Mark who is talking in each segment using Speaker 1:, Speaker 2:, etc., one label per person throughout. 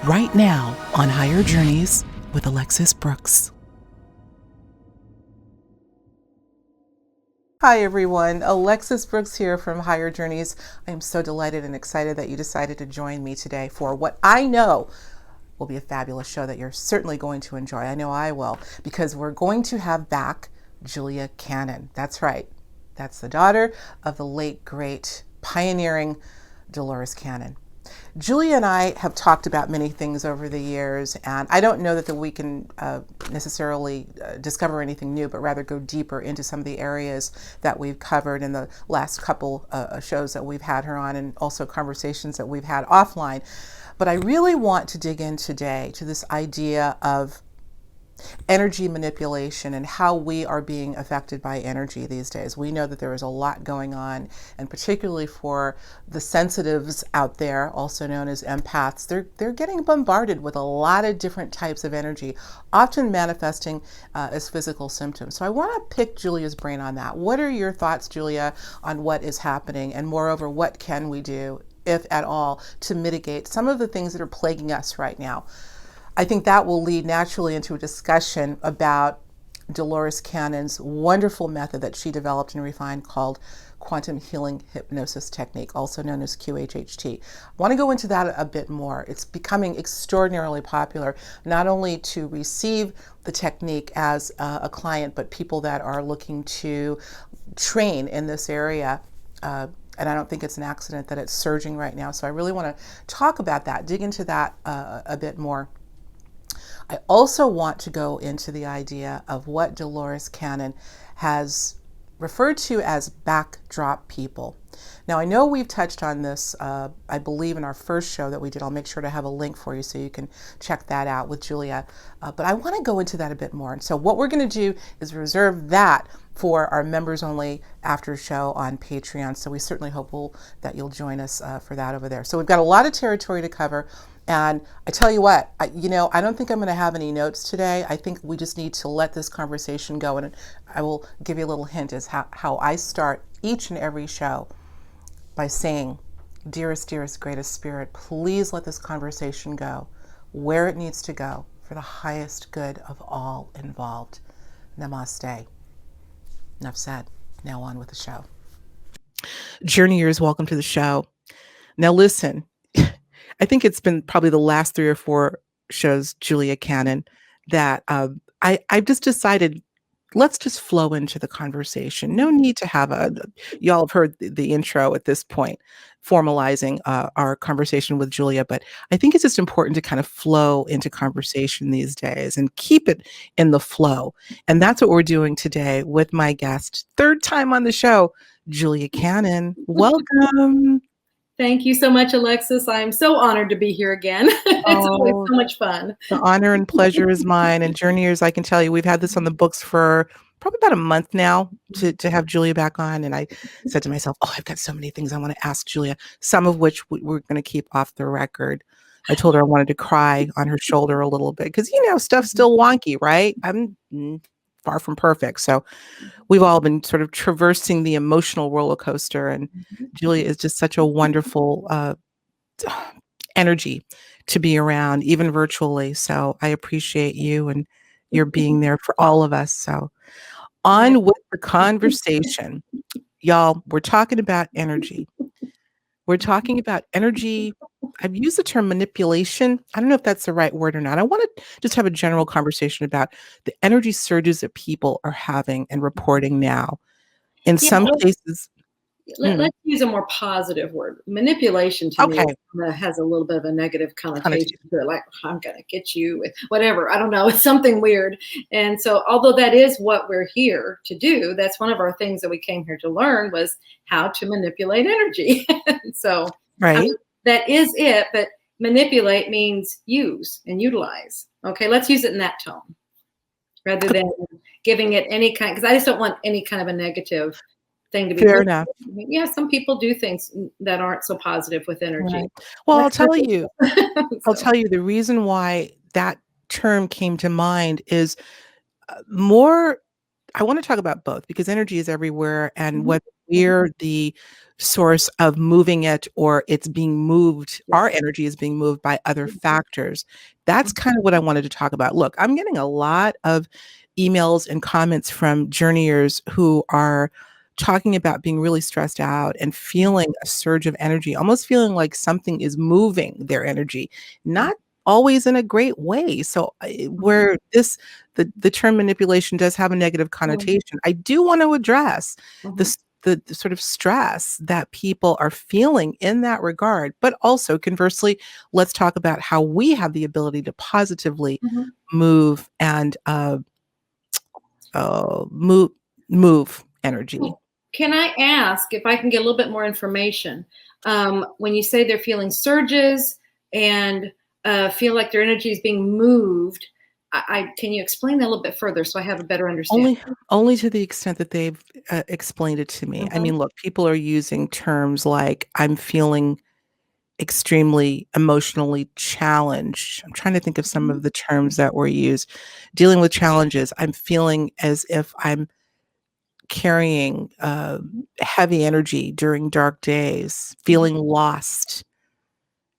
Speaker 1: right now on Higher Journeys with Alexis Brooks. Hi everyone, Alexis Brooks here from Higher Journeys. I am so delighted and excited that you decided to join me today for what I know will be a fabulous show that you're certainly going to enjoy. I know I will, because we're going to have back Julia Cannon. That's right. That's the daughter of the late, great, pioneering Dolores Cannon. Julia and I have talked about many things over the years, and I don't know that we can necessarily discover anything new, but rather go deeper into some of the areas that we've covered in the last couple shows that we've had her on, and also conversations that we've had offline. But I really want to dig in today to this idea of energy manipulation and how we are being affected by energy these days. We know that there is a lot going on, and particularly for the sensitives out there, also known as empaths, they're getting bombarded with a lot of different types of energy, often manifesting as physical symptoms. So I want to pick Julia's brain on that. What are your thoughts, Julia, on what is happening, and moreover, what can we do, if at all, to mitigate some of the things that are plaguing us right now? I think that will lead naturally into a discussion about Dolores Cannon's wonderful method that she developed and refined called quantum healing hypnosis technique, also known as QHHT. I want to go into that a bit more. It's becoming extraordinarily popular, not only to receive the technique as a client, but people that are looking to train in this area. And I don't think it's an accident that it's surging right now. So I really want to talk about that, dig into that a bit more. I also want to go into the idea of what Dolores Cannon has referred to as backdrop people. Now, I know we've touched on this, I believe, in our first show that we did. I'll make sure to have a link for you so you can check that out with Julia. But I want to go into that a bit more. And so what we're going to do is reserve that for our members only after show on Patreon. So we certainly hope that you'll join us for that over there. So we've got a lot of territory to cover. And I tell you what, I don't think I'm going to have any notes today. I think we just need to let this conversation go. And I will give you a little hint as how I start each and every show by saying, dearest, dearest, greatest spirit, please let this conversation go where it needs to go for the highest good of all involved. Namaste. Enough said. Now on with the show. Journeyers, welcome to the show. Now listen, I think it's been probably the last 3 or 4 shows, Julia Cannon, that I've just decided, let's just flow into the conversation. No need to have y'all have heard the intro at this point, formalizing our conversation with Julia, but I think it's just important to kind of flow into conversation these days and keep it in the flow. And that's what we're doing today with my guest, 3rd time on the show, Julia Cannon. Welcome.
Speaker 2: Thank you so much, Alexis. I'm so honored to be here again. It's always so much fun.
Speaker 1: The honor and pleasure is mine. And Journeyers, I can tell you, we've had this on the books for probably about a month now to have Julia back on. And I said to myself, I've got so many things I want to ask Julia, some of which we're going to keep off the record. I told her I wanted to cry on her shoulder a little bit because, stuff's still wonky, right? I'm far from perfect. So we've all been sort of traversing the emotional roller coaster. And Julia is just such a wonderful energy to be around, even virtually. So I appreciate you and your being there for all of us. So on with the conversation. Y'all, we're talking about energy. We're talking about energy. I've used the term manipulation. I don't know if that's the right word or not. I want to just have a general conversation about the energy surges that people are having and reporting now. In some cases,
Speaker 2: let's use a more positive word. Manipulation to me has a little bit of a negative connotation to it, like I'm going to get you with whatever. I don't know. It's something weird. And so although that is what we're here to do, that's one of our things that we came here to learn was how to manipulate energy. So that is it. But manipulate means use and utilize. Okay, let's use it in that tone rather than giving it any kind, because I just don't want any kind of a negative thing to be
Speaker 1: fair enough.
Speaker 2: Yeah, some people do things that aren't so positive with energy.
Speaker 1: Right. Well, I'll tell you the reason why that term came to mind is more. I want to talk about both because energy is everywhere, and whether we're the source of moving it, or it's being moved,
Speaker 2: Yes.
Speaker 1: our energy is being moved by other factors. That's kind of what I wanted to talk about. Look, I'm getting a lot of emails and comments from journeyers who are talking about being really stressed out and feeling a surge of energy, almost feeling like something is moving their energy, not always in a great way. So where the term manipulation does have a negative connotation, I do want to address
Speaker 2: Mhm.
Speaker 1: this the sort of stress that people are feeling in that regard. But also conversely, let's talk about how we have the ability to positively
Speaker 2: Mhm.
Speaker 1: move and uh, move move energy.
Speaker 2: Well, can I ask if I can get a little bit more information? When you say they're feeling surges and feel like their energy is being moved, can you explain that a little bit further so I have a better understanding?
Speaker 1: Only to the extent that they've explained it to me. I
Speaker 2: Mhm.
Speaker 1: mean, look, people are using terms like I'm feeling extremely emotionally challenged. I'm trying to think of some
Speaker 2: Mhm.
Speaker 1: of the terms that were used. Dealing with challenges, I'm feeling as if I'm carrying
Speaker 2: Mhm.
Speaker 1: heavy energy during dark days,
Speaker 2: Mhm.
Speaker 1: feeling lost.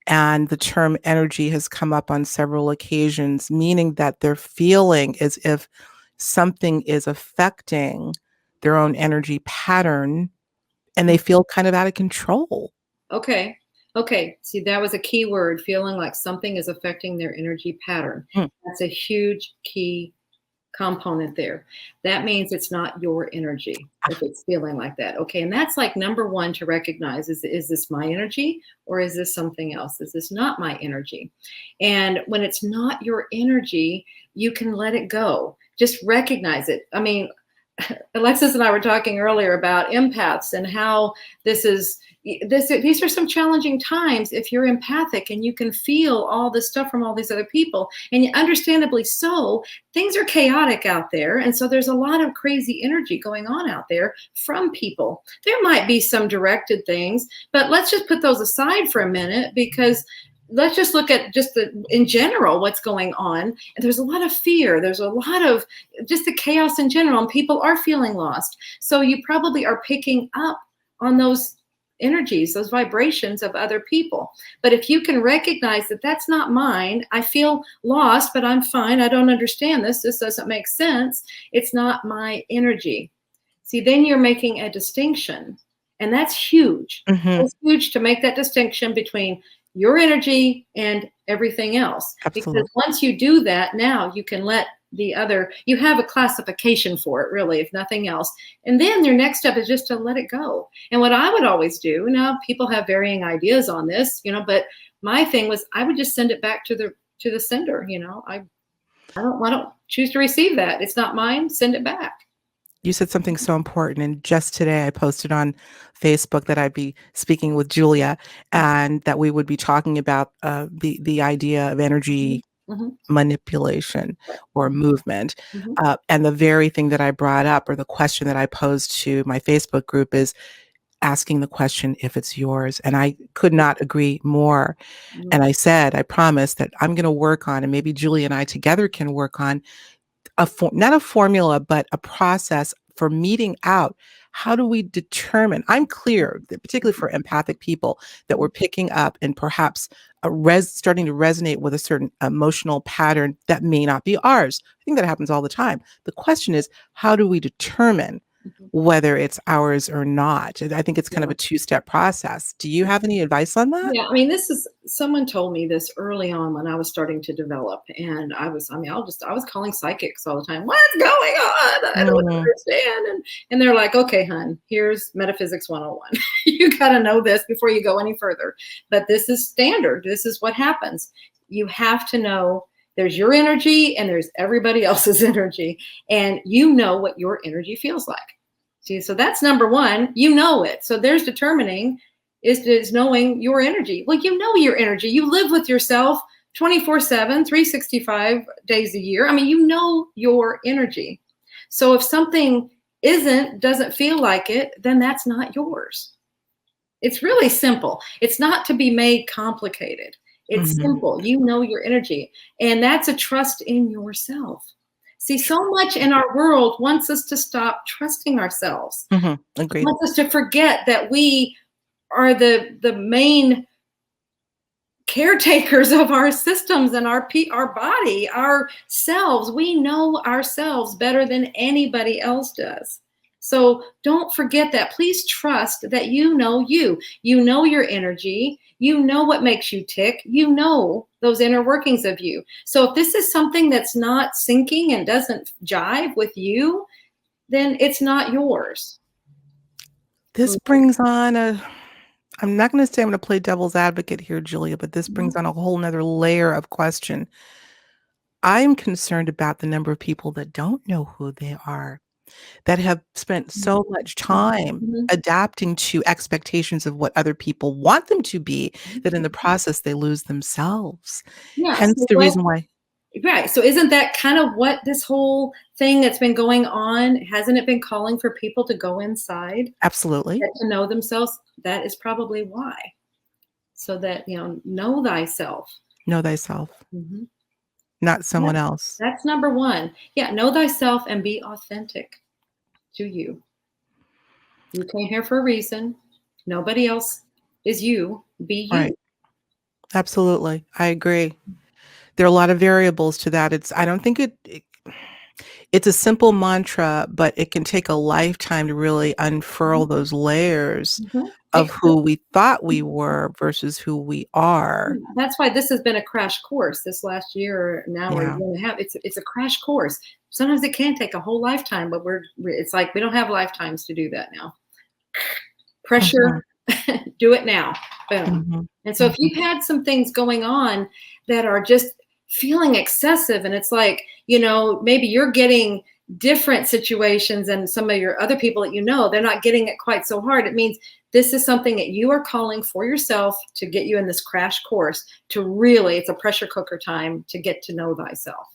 Speaker 1: And the term energy has come up on several occasions, meaning that they're feeling as if something is affecting their own energy pattern and they feel kind of out of control.
Speaker 2: Okay. Okay. See, that was a key word, feeling like something is affecting their energy pattern.
Speaker 1: Mm.
Speaker 2: That's a huge key component there. That means it's not your energy if it's feeling like that. Okay. And that's like number one to recognize is this my energy or is this something else? Is this not my energy? And when it's not your energy, you can let it go. Just recognize it. I mean, Alexis and I were talking earlier about empaths and how this is these are some challenging times if you're empathic and you can feel all this stuff from all these other people, and understandably so. Things are chaotic out there, and so there's a lot of crazy energy going on out there from people. There might be some directed things, but let's just put those aside for a minute, because let's just look at just in general what's going on. And there's a lot of fear, there's a lot of just the chaos in general, and people are feeling lost. So you probably are picking up on those energies, those vibrations of other people. But if you can recognize that that's not mine, I feel lost, but I'm fine. I don't understand this. This doesn't make sense. It's not my energy. See, then you're making a distinction, and that's huge.
Speaker 1: Mhm.
Speaker 2: It's huge to make that distinction between your energy and everything else. Because
Speaker 1: Absolutely.
Speaker 2: once you do that, now you can let the other, you have a classification for it, really, if nothing else. And then your next step is just to let it go. And what I would always do, now people have varying ideas on this, but my thing was I would just send it back to the sender. I don't choose to receive that. It's not mine. Send it back.
Speaker 1: You said something so important, and just today I posted on Facebook that I'd be speaking with Julia, and that we would be talking about the idea of
Speaker 2: Mhm.
Speaker 1: energy
Speaker 2: Mhm.
Speaker 1: manipulation
Speaker 2: Right.
Speaker 1: or movement.
Speaker 2: Mhm.
Speaker 1: And the very thing that I brought up, or the question that I posed to my Facebook group, is asking the question if it's yours. And I could not agree more.
Speaker 2: Mhm.
Speaker 1: And I said, I promise that I'm going to work on, and maybe Julia and I together can work on not a formula, but a process for meeting out. How do we determine? I'm clear, that particularly for empathic people, that we're picking up and perhaps starting to resonate with a certain emotional pattern that may not be ours. I think that happens all the time. The question is, how do we determine
Speaker 2: Mhm.
Speaker 1: whether it's ours or not? And I think it's kind of
Speaker 2: Yeah.
Speaker 1: a two-step process. Do you have any advice on that?
Speaker 2: Yeah, I mean, this is someone told me this early on when I was starting to develop, and I was calling psychics all the time. What's going on? I don't
Speaker 1: Mm,
Speaker 2: understand. And they're like, okay, hun, here's metaphysics 101. You got to know this before you go any further. But this is standard. This is what happens. You have to know there's your energy and there's everybody else's energy, and you know what your energy feels like. See, so that's number one. You know it. So there's determining is knowing your energy. Well, you know your energy. You live with yourself 24/7, 365 days a year. I mean, you know your energy. So if something doesn't feel like it, then that's not yours. It's really simple. It's not to be made complicated. It's
Speaker 1: mhm.
Speaker 2: simple. You know your energy. And that's a trust in yourself. See, so much in our world wants us to stop trusting ourselves.
Speaker 1: Agreed.
Speaker 2: Wants us to forget that we are the main caretakers of our systems and our body, ourselves. We know ourselves better than anybody else does. So don't forget that. Please trust that you know you. You know your energy. You know what makes you tick. You know those inner workings of you. So if this is something that's not syncing and doesn't jive with you, then it's not yours.
Speaker 1: This brings on I'm not going to say I'm going to play devil's advocate here, Julia, but this
Speaker 2: Mhm.
Speaker 1: brings on a whole nother layer of question. I'm concerned about the number of people that don't know who they are, that have spent so much time
Speaker 2: Mhm.
Speaker 1: adapting to expectations of what other people want them to be, that in the
Speaker 2: Mhm.
Speaker 1: process they lose themselves.
Speaker 2: Yeah.
Speaker 1: Hence
Speaker 2: So
Speaker 1: the
Speaker 2: what
Speaker 1: reason why.
Speaker 2: Right. So isn't that kind of what this whole thing that's been going on, hasn't it been calling for people to go inside,
Speaker 1: Absolutely.
Speaker 2: get to know themselves? That is probably why. So that, know thyself.
Speaker 1: Know thyself,
Speaker 2: Mhm.
Speaker 1: not
Speaker 2: Yeah,
Speaker 1: someone else.
Speaker 2: that's number one. Yeah, know thyself and be authentic to you. You came here for a reason. Nobody else is you. Be
Speaker 1: Right.
Speaker 2: you.
Speaker 1: Absolutely. I agree. There are a lot of variables to that. I don't think it's a simple mantra, but it can take a lifetime to really unfurl
Speaker 2: Mhm.
Speaker 1: those layers
Speaker 2: Mhm.
Speaker 1: of
Speaker 2: It-
Speaker 1: who we thought we were versus who we are.
Speaker 2: That's why this has been a crash course this last year now or a
Speaker 1: Yeah.
Speaker 2: year and a half. It's a crash course. Sometimes it can take a whole lifetime, but it's like we don't have lifetimes to do that now.
Speaker 1: Mhm,
Speaker 2: Pressure, do it now. Boom.
Speaker 1: mhm,
Speaker 2: And so if
Speaker 1: mhm.
Speaker 2: you've had some things going on that are just feeling excessive, and it's like, maybe you're getting different situations and some of your other people that they're not getting it quite so hard. It means this is something that you are calling for yourself to get you in this crash course to really, it's a pressure cooker time to get to know thyself.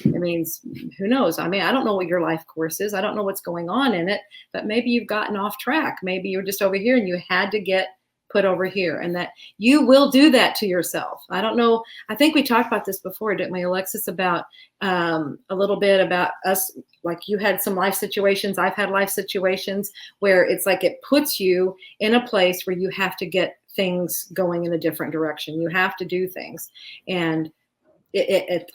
Speaker 2: It means, who knows? I mean, I don't know what your life course is. I don't know what's going on in it, but maybe you've gotten off track. Maybe you're just over here and you had to get put over here, and that you will do that to yourself. I don't know. I think we talked about this before, didn't we, Alexis, about a little bit about us. Like you had some life situations. I've had life situations where it's like it puts you in a place where you have to get things going in a different direction. You have to do things. And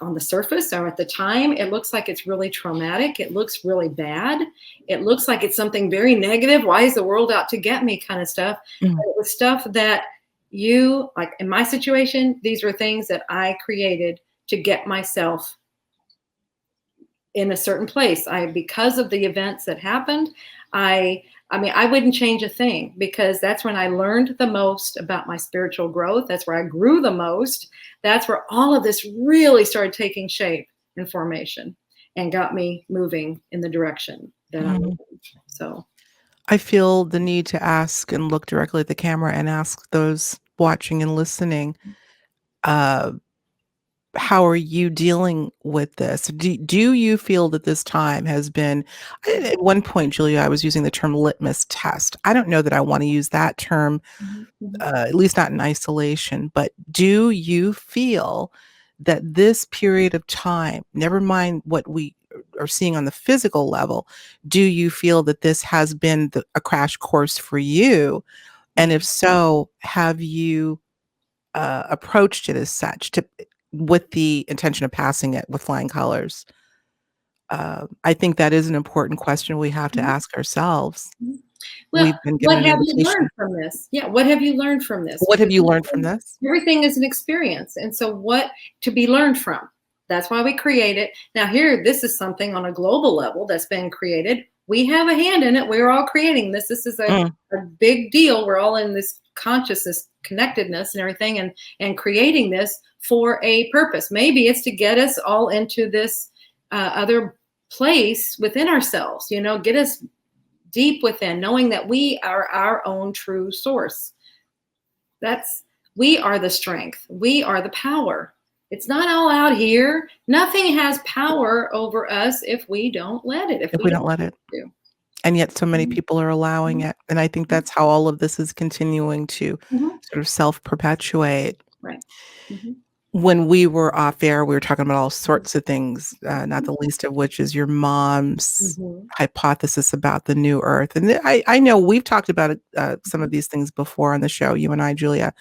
Speaker 2: on the surface or at the time, it looks like it's really traumatic. It looks really bad. It looks like it's something very negative. Why is the world out to get me kind of stuff?
Speaker 1: Mm,
Speaker 2: But it was stuff that like in my situation, these were things that I created to get myself in a certain place. Because of the events that happened, I mean, I wouldn't change a thing because that's when I learned the most about my spiritual growth. That's where I grew the most. That's where all of this really started taking shape and formation and got me moving in the direction that I'm
Speaker 1: mhm.
Speaker 2: moving. So,
Speaker 1: I feel the need to ask and look directly at the camera and ask those watching and listening, uh, how are you dealing with this? Do you feel that this time has been at one point, Julia, I was using the term litmus test. I don't know that I wanna use that term,
Speaker 2: mhm, mhm,
Speaker 1: at least not in isolation, but do you feel that this period of time, never mind what we are seeing on the physical level, do you feel that this has been a crash course for you? And if
Speaker 2: mhm.
Speaker 1: so, have you approached it as such with the intention of passing it with flying colors? I think that is an important question we have to
Speaker 2: Mhm.
Speaker 1: ask ourselves.
Speaker 2: Mhm. Well,
Speaker 1: We've been given
Speaker 2: what
Speaker 1: an
Speaker 2: have you
Speaker 1: invitation.
Speaker 2: learned from this? Yeah, what have you learned from this?
Speaker 1: What have
Speaker 2: Because
Speaker 1: you learned from this?
Speaker 2: everything is an experience. And so, what to be learned from? That's why we create it. Now, here, this is something on a global level that's been created. We have a hand in it. We're all creating this. This is
Speaker 1: Mm,
Speaker 2: a big deal. We're all in this consciousness, connectedness, and everything, and creating this for a purpose. Maybe it's to get us all into this other place within ourselves, get us deep within, knowing that we are our own true source. That's We are the strength. We are the power. It's not all out here. Nothing has power over us if we don't let it, if
Speaker 1: if
Speaker 2: we
Speaker 1: we
Speaker 2: don't
Speaker 1: don't let it.
Speaker 2: do.
Speaker 1: And yet so many
Speaker 2: Mhm,
Speaker 1: people are allowing
Speaker 2: mhm,
Speaker 1: it, and I think that's how all of this is continuing to
Speaker 2: mhm.
Speaker 1: sort of self-perpetuate.
Speaker 2: Right. Mhm.
Speaker 1: when we were off air, we were talking about all sorts of things, not the least of which is your mom's hypothesis about the new Earth. And I know we've talked about some of these things before on the show, you and I, Julia,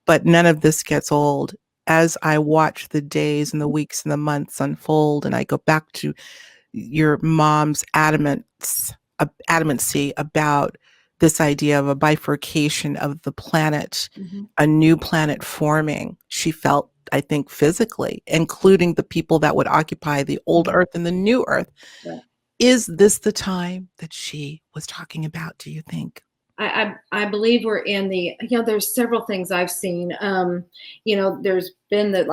Speaker 1: but none of this gets old. As I watch the days and the weeks and the months unfold, and I go back to your mom's adamancy about this idea of a bifurcation of the planet, a new planet forming. She felt, I think, physically, including the people that would occupy the old Earth and the new Earth.
Speaker 2: Right.
Speaker 1: Is this the time that she was talking about, do you think?
Speaker 2: I believe we're in the, there's several things I've seen. There's been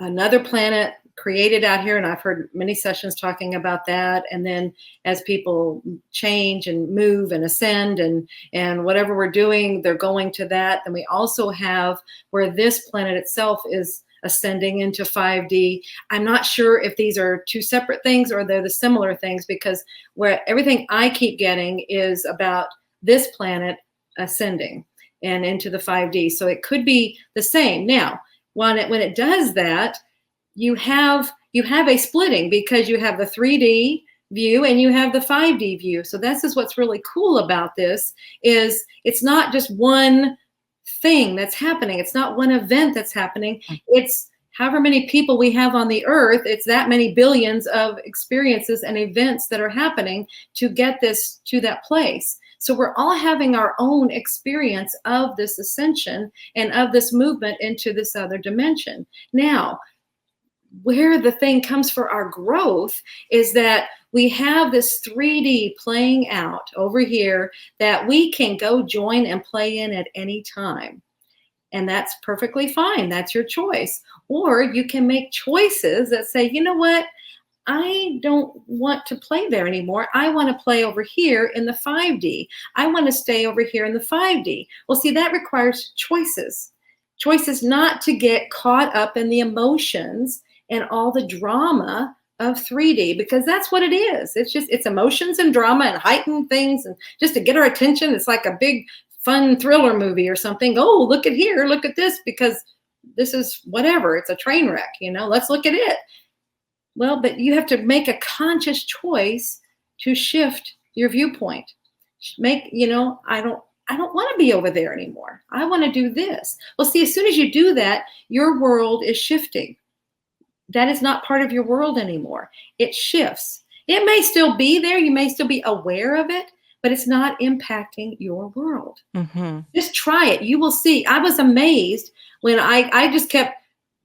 Speaker 2: another planet created out here, and I've heard many sessions talking about that. And then as people change and move and ascend and whatever we're doing, they're going to that. Then we also have where this planet itself is ascending into 5D. I'm not sure if these are two separate things or they're the similar things, because where everything I keep getting is about this planet ascending and into the 5D. So it could be the same. Now, when it does that, you have a splitting, because you have the 3D view and you have the 5D view. So this is what's really cool about this, is it's not just one thing that's happening. It's not one event that's happening. It's however many people we have on the earth. It's that many billions of experiences and events that are happening to get this to that place. So we're all having our own experience of this ascension and of this movement into this other dimension. Now, where the thing comes for our growth is that we have this 3D playing out over here that we can go join and play in at any time. And that's perfectly fine. That's your choice. Or you can make choices that say, you know what? I don't want to play there anymore. I want to play over here in the 5D. I want to stay over here in the 5D. Well, see, that requires choices. Choices not to get caught up in the emotions and all the drama of 3D, because that's what it is. It's emotions and drama and heightened things, and just to get our attention. It's like a big fun thriller movie or something. Oh, look at here, look at this, because this is whatever. It's a train wreck, let's look at it. Well, but you have to make a conscious choice to shift your viewpoint. I don't want to be over there anymore. I want to do this. Well, see, as soon as you do that, your world is shifting. That is not part of your world anymore. It shifts. It may still be there. You may still be aware of it, but it's not impacting your world. Just try it. You will see. I was amazed when I just kept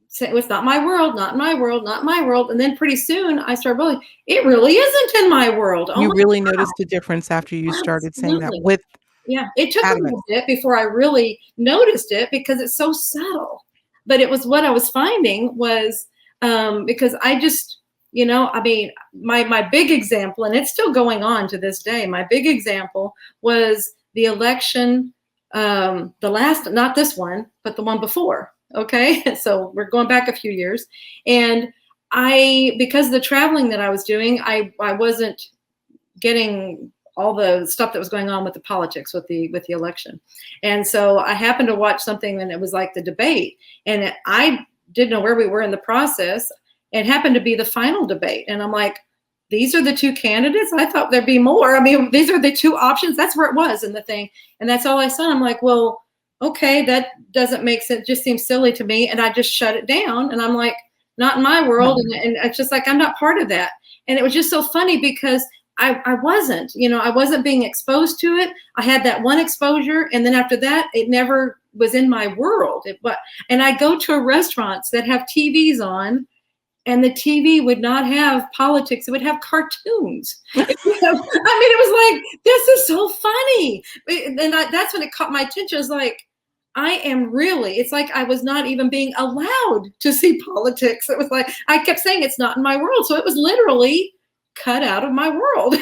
Speaker 2: saying, it's not my world, not my world, not my world. And then pretty soon I started realizing it really isn't in my world.
Speaker 1: You really noticed the difference after you started saying that with
Speaker 2: it took a little bit before I really noticed it, because it's so subtle. But it was what I was finding was, because I just, my big example, and it's still going on to this day, my big example was the election, the last, not this one, but the one before. Okay. So we're going back a few years. And because of the traveling that I was doing, I wasn't getting all the stuff that was going on with the politics, with the election. And so I happened to watch something, and it was like the debate, and I didn't know where we were in the process. It happened to be the final debate. And I'm like, these are the two candidates? I thought there'd be more. I mean, these are the two options. That's where it was in the thing. And that's all I saw. I'm like, well, okay, that doesn't make sense. It just seems silly to me. And I just shut it down. And I'm like, not in my world. And it's just like, I'm not part of that. And it was just so funny, because I wasn't being exposed to it. I had that one exposure. And then after that, it never was in my world. And I go to restaurants that have TVs on, and the TV would not have politics. It would have cartoons. It was like, this is so funny. And that's when it caught my attention. It was like, it's like I was not even being allowed to see politics. It was like, I kept saying it's not in my world. So it was literally cut out of my world.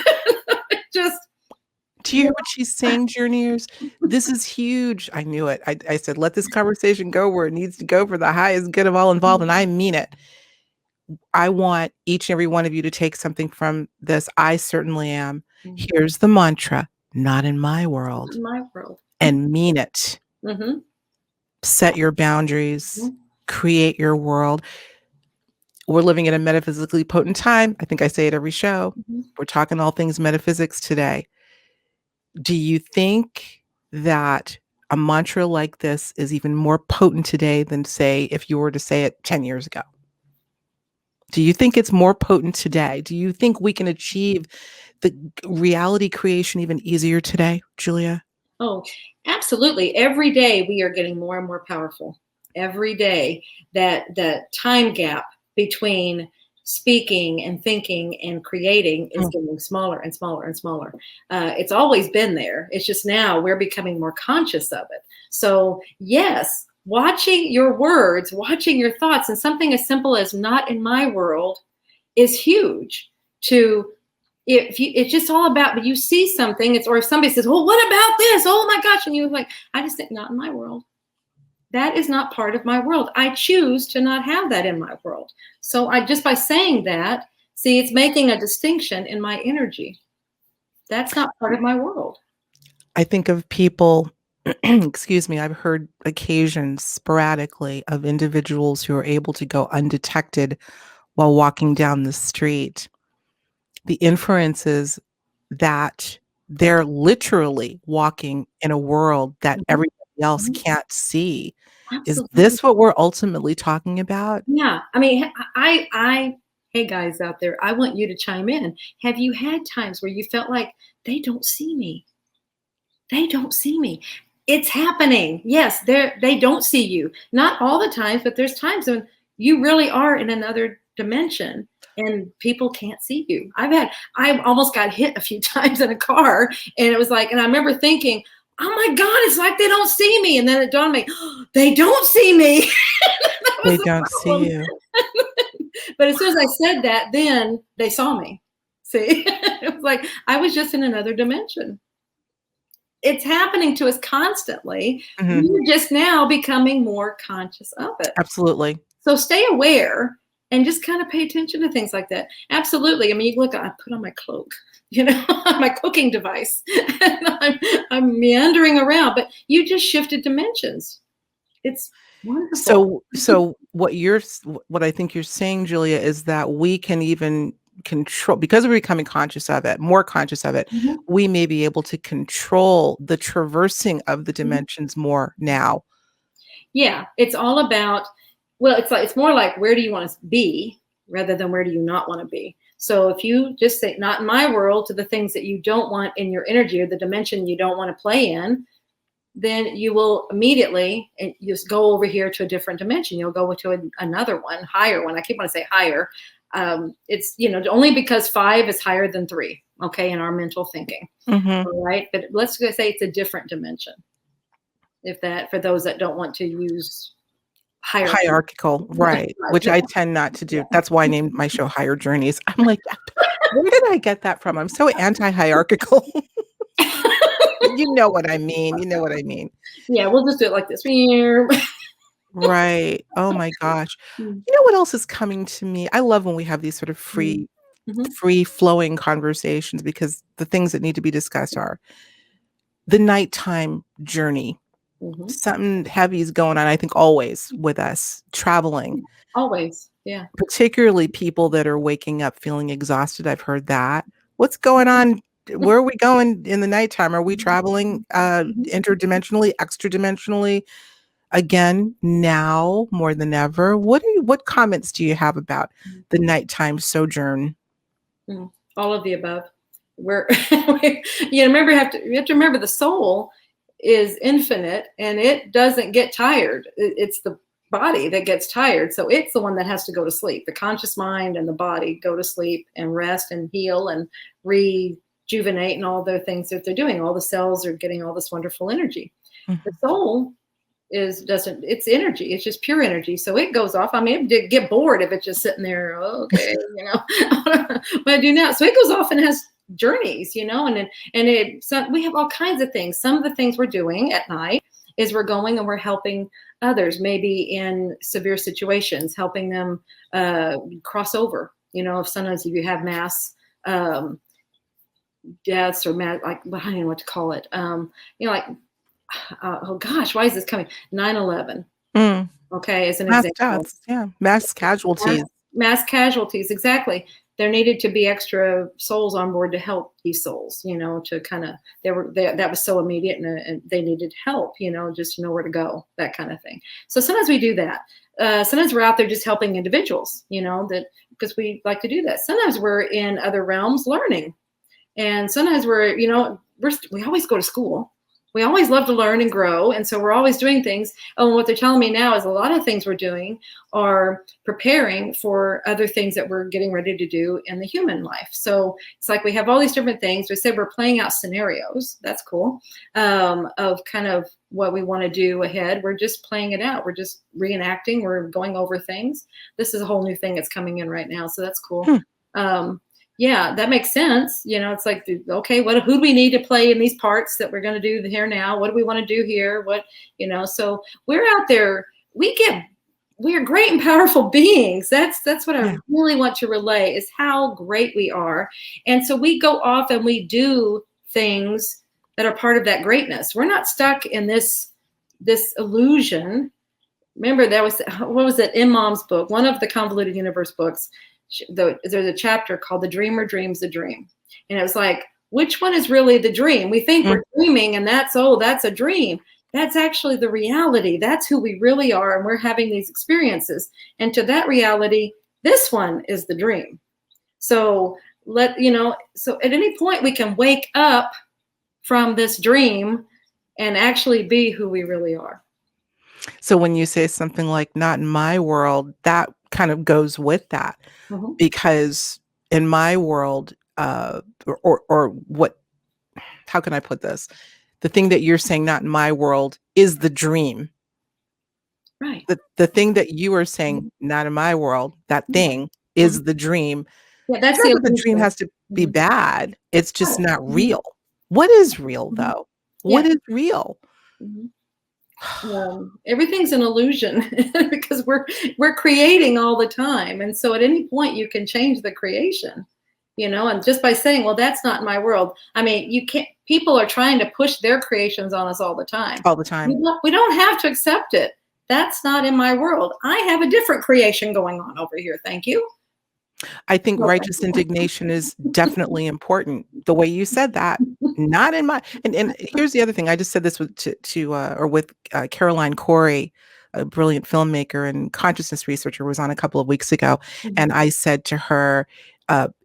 Speaker 1: Do you hear what she's saying, Journeyers? This is huge. I knew it. I said, let this conversation go where it needs to go for the highest good of all involved. And I mean it. I want each and every one of you to take something from this. I certainly am. Here's the mantra: not in my world.
Speaker 2: Not in my world.
Speaker 1: And mean it. Set your boundaries. create your world. We're living in a metaphysically potent time. I think I say it every show.
Speaker 2: Mhm.
Speaker 1: We're talking all things metaphysics today. Do you think that a mantra like this is even more potent today than, say, if you were to say it 10 years ago? Do you think it's more potent today? Do you think we can achieve the reality creation even easier today, Julia?
Speaker 2: Oh, absolutely. Every day we are getting more and more powerful. Every day that time gap between speaking and thinking and creating is
Speaker 1: Mm.
Speaker 2: getting smaller and smaller and smaller. It's always been there. It's just now we're becoming more conscious of it. So yes, watching your words, watching your thoughts, and something as simple as "not in my world" is huge. To if you, it's just all about, but you see something, it's, or if somebody says, well, what about this, oh my gosh, and you're like, I just think, not in my world. That is not part of my world. I choose to not have that in my world. So I, just by saying that, see, it's making a distinction in my energy. That's not part of my world.
Speaker 1: I think of people, excuse me, I've heard occasions sporadically of individuals who are able to go undetected while walking down the street. The inference is that they're literally walking in a world that
Speaker 2: Mhm,
Speaker 1: everybody else
Speaker 2: mhm.
Speaker 1: can't see. Is
Speaker 2: Absolutely.
Speaker 1: this what we're ultimately talking about?
Speaker 2: Yeah. I mean, hey guys out there, I want you to chime in. Have you had times where you felt like they don't see me? They don't see me. It's happening. Yes, they don't see you. Not all the times, but there's times when you really are in another dimension and people can't see you. I almost got hit a few times in a car, and it was like, and I remember thinking, oh my God, it's like they don't see me. And then it dawned on me, oh, they don't see me. That was
Speaker 1: They
Speaker 2: the
Speaker 1: don't see
Speaker 2: problem.
Speaker 1: you.
Speaker 2: But as soon as I said that, then they saw me. See, it was like I was just in another dimension. It's happening to us constantly.
Speaker 1: Mhm.
Speaker 2: We're just now becoming more conscious of it.
Speaker 1: Absolutely.
Speaker 2: So stay aware and just kind of pay attention to things like that. Absolutely. I mean, you look, I put on my cloak, my cooking device, and I'm meandering around, but you just shifted dimensions. It's wonderful.
Speaker 1: So what I think you're saying, Julia, is that we can even control, because we're becoming conscious of it, more conscious of it,
Speaker 2: Mhm,
Speaker 1: we may be able to control the traversing of the
Speaker 2: mhm.
Speaker 1: dimensions more now.
Speaker 2: Yeah, it's all about, well, it's more like, where do you want to be rather than where do you not want to be. So if you just say not in my world to the things that you don't want in your energy or the dimension you don't want to play in, then you will immediately, and you just go over here to a different dimension. You'll go to another one, higher one. I keep on to say higher. It's, only because 5 is higher than 3, okay, in our mental thinking.
Speaker 1: Mhm.
Speaker 2: All right, but let's just say it's a different dimension, if that, for those that don't want to use hierarchy.
Speaker 1: Hierarchical, right, which
Speaker 2: Yeah,
Speaker 1: I tend not to do.
Speaker 2: yeah.
Speaker 1: That's why I named my show Higher Journeys. I'm like, where did I get that from? I'm so anti-hierarchical. You know what I mean, you know what I mean.
Speaker 2: Yeah, we'll just do it like this.
Speaker 1: Right. Oh my gosh.
Speaker 2: Mm,
Speaker 1: You know what else is coming to me? I love when we have these sort of
Speaker 2: mm, mhm,
Speaker 1: free flowing conversations, because the things that need to be discussed are the nighttime journey.
Speaker 2: mhm.
Speaker 1: Something heavy is going on, I think, always with us traveling,
Speaker 2: Always, yeah.
Speaker 1: particularly people that are waking up feeling exhausted. I've heard that. What's going on? Where are we going in the nighttime? Are we traveling
Speaker 2: Mhm.
Speaker 1: interdimensionally, extra dimensionally? Again, now more than ever. What comments do you have about the nighttime sojourn?
Speaker 2: Mm, all of the above. We're you have to remember the soul is infinite and it doesn't get tired. It's the body that gets tired. So it's the one that has to go to sleep. The conscious mind and the body go to sleep and rest and heal and rejuvenate and all the things that they're doing. All the cells are getting all this wonderful energy. The
Speaker 1: Mhm.
Speaker 2: soul is doesn't, it's energy, it's just pure energy, so it goes off. I mean, it get bored if it's just sitting there. Oh, okay, what I do now, so it goes off and has journeys, so we have all kinds of things. Some of the things we're doing at night is we're going and we're helping others, maybe in severe situations, helping them cross over. If sometimes if you have mass um, deaths or mass, like, I don't know what to call it, like oh gosh, why is this coming? 9/11.
Speaker 1: Mm.
Speaker 2: Okay, as an
Speaker 1: Mass
Speaker 2: example.
Speaker 1: deaths, yeah, mass
Speaker 2: Mass,
Speaker 1: casualties.
Speaker 2: mass casualties, exactly. There needed to be extra souls on board to help these souls, to kind of, that was so immediate, and they needed help, just to know where to go, that kind of thing. So sometimes we do that. Sometimes we're out there just helping individuals, that because we like to do that. Sometimes we're in other realms learning, and sometimes we always go to school. We always love to learn and grow. And so we're always doing things. Oh, and what they're telling me now is a lot of things we're doing are preparing for other things that we're getting ready to do in the human life. So it's like we have all these different things. We said we're playing out scenarios. That's cool. Of kind of what we want to do ahead. We're just playing it out. We're just reenacting. We're going over things. This is a whole new thing that's coming in right now. So that's cool. Yeah, that makes sense. It's like, okay, who do we need to play in these parts that we're going to do here now? What do we want to do here? So we're out there. We're great and powerful beings. That's what I really want to relay, is how great we are. And so we go off and we do things that are part of that greatness. We're not stuck in this illusion. Remember, what was it in Mom's book? One of the Convoluted Universe books. There's a chapter called "The Dreamer Dreams a Dream," and it was like, which one is really the dream? We think we're dreaming, and that's a dream. That's actually the reality. That's who we really are, and we're having these experiences. And to that reality, this one is the dream. So so at any point we can wake up from this dream and actually be who we really are.
Speaker 1: So when you say something like "not in my world," that kind of goes with that, because in my world, or what? How can I put this? The thing that you're saying, "not in my world," is the dream.
Speaker 2: Right.
Speaker 1: The thing that you are saying, "not in my world," that thing is the dream.
Speaker 2: Yeah, that's
Speaker 1: It's not that the dream has to be bad. It's just not real. What is real, though? What is real?
Speaker 2: Everything's an illusion because we're creating all the time, and so at any point you can change the creation, and just by saying, well, that's not my world. I mean, you can't. People are trying to push their creations on us all the time. We don't have to accept it. That's not in my world. I have a different creation going on over here. Thank you.
Speaker 1: I think righteous indignation is definitely important. The way you said that, not in my, and here's the other thing. I just said this with Caroline Corey, a brilliant filmmaker and consciousness researcher, was on a couple of weeks ago, and I said to her,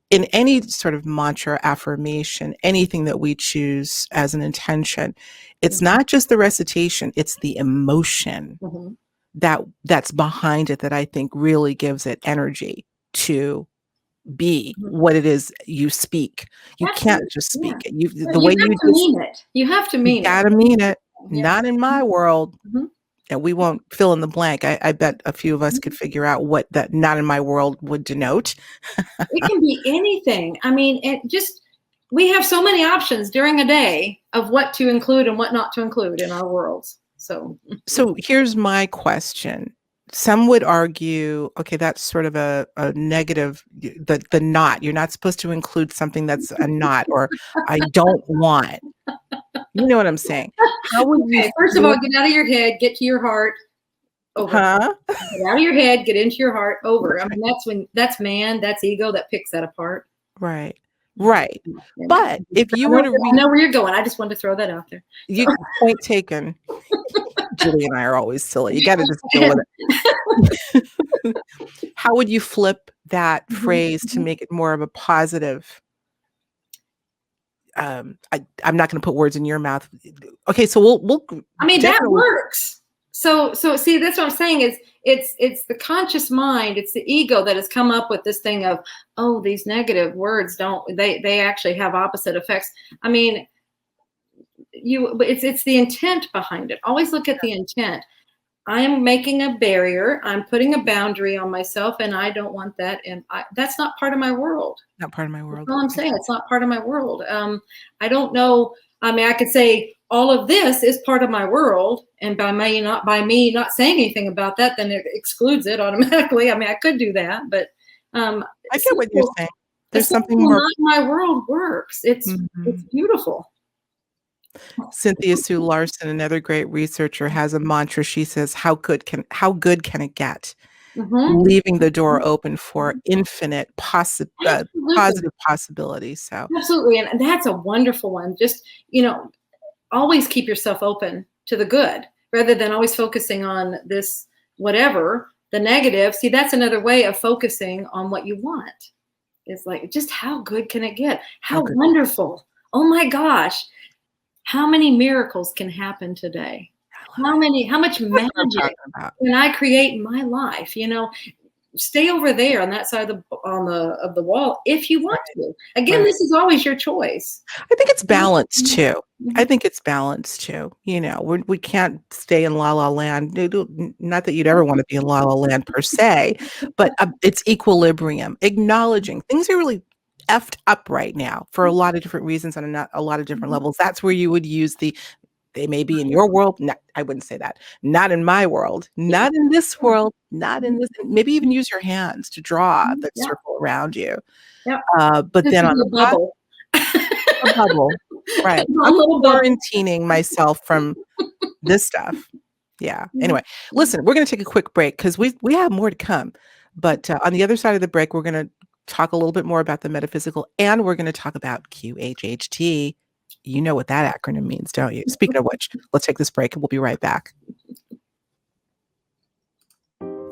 Speaker 1: in any sort of mantra, affirmation, anything that we choose as an intention, it's not just the recitation; it's the emotion that's behind it that I think really gives it energy to be what it is you speak. You can't just speak it. The way you just
Speaker 2: mean it. You have to mean it.
Speaker 1: You gotta mean it. Not in my world. And we won't fill in the blank. I bet a few of us could figure out what that "not in my world" would denote.
Speaker 2: It can be anything. I mean, we have so many options during a day of what to include and what not to include in our worlds. So
Speaker 1: here's my question. Some would argue, okay, that's sort of a negative, the not. You're not supposed to include something that's a not, or I don't want. You know what I'm saying? How would you
Speaker 2: first of all, get out of your head, get to your heart. Over. Get out of your head, get into your heart. Over. I mean, that's that's ego that picks that apart.
Speaker 1: Right. But if you were to
Speaker 2: I know where you're going. I just wanted to throw that out there.
Speaker 1: Point taken. Julie and I are always silly. You got to just deal with it. How would you flip that phrase to make it more of a positive? I'm not going to put words in your mouth. Okay, so we'll.
Speaker 2: I mean, that works. So see, that's what I'm saying is it's the conscious mind, it's the ego that has come up with this thing of, oh, these negative words they actually have opposite effects. I mean, it's the intent behind it. Always look at the intent. I'm making a barrier. I'm putting a boundary on myself, and I don't want that. And that's not part of my world.
Speaker 1: Not part of my world.
Speaker 2: That's all I'm saying. It's not part of my world. I don't know. I mean, I could say all of this is part of my world, and by me not saying anything about that, then it excludes it automatically. I mean, I could do that, but
Speaker 1: I get what you're saying. There's something more.
Speaker 2: Not my world works. It's beautiful.
Speaker 1: Cynthia Sue Larson, another great researcher, has a mantra. She says, how good can it get?
Speaker 2: Mm-hmm.
Speaker 1: Leaving the door open for infinite
Speaker 2: Absolutely.
Speaker 1: positive possibilities. So
Speaker 2: Absolutely. And that's a wonderful one. Just, always keep yourself open to the good rather than always focusing on this, whatever, the negative. See, that's another way of focusing on what you want. It's like, just how good can it get?
Speaker 1: how
Speaker 2: How
Speaker 1: good.
Speaker 2: wonderful. Oh my gosh. How many miracles can happen today? How much
Speaker 1: That's what I'm
Speaker 2: magic
Speaker 1: talking about.
Speaker 2: can I create in my life? Stay over there on that side of the wall if you want to. Again,
Speaker 1: Right.
Speaker 2: this is always your choice.
Speaker 1: I think it's balanced too. I
Speaker 2: Mhm.
Speaker 1: think it's balanced too. We can't stay in La La Land. Not that you'd ever want to be in La La Land per se, but it's equilibrium, acknowledging things are really effed up right now for a lot of different reasons and a lot of different levels. That's where you would use they may be in your world. No, I wouldn't say that. Not in my world.
Speaker 2: Yeah.
Speaker 1: Not in this
Speaker 2: Yeah.
Speaker 1: world. Not in this. Maybe even use your hands to draw the
Speaker 2: Yeah.
Speaker 1: circle around you.
Speaker 2: Yeah.
Speaker 1: But
Speaker 2: This
Speaker 1: then
Speaker 2: is
Speaker 1: on the
Speaker 2: a bubble.
Speaker 1: a bubble. Right.
Speaker 2: A
Speaker 1: I'm
Speaker 2: little bubble.
Speaker 1: quarantining myself from this stuff. Yeah.
Speaker 2: Mhm.
Speaker 1: Anyway, listen, we're gonna take a quick break because we have more to come. But, on the other side of the break, we're gonna talk a little bit more about the metaphysical, and we're gonna talk about QHHT. You know what that acronym means, don't you? Speaking of which, let's take this break, and we'll be right back.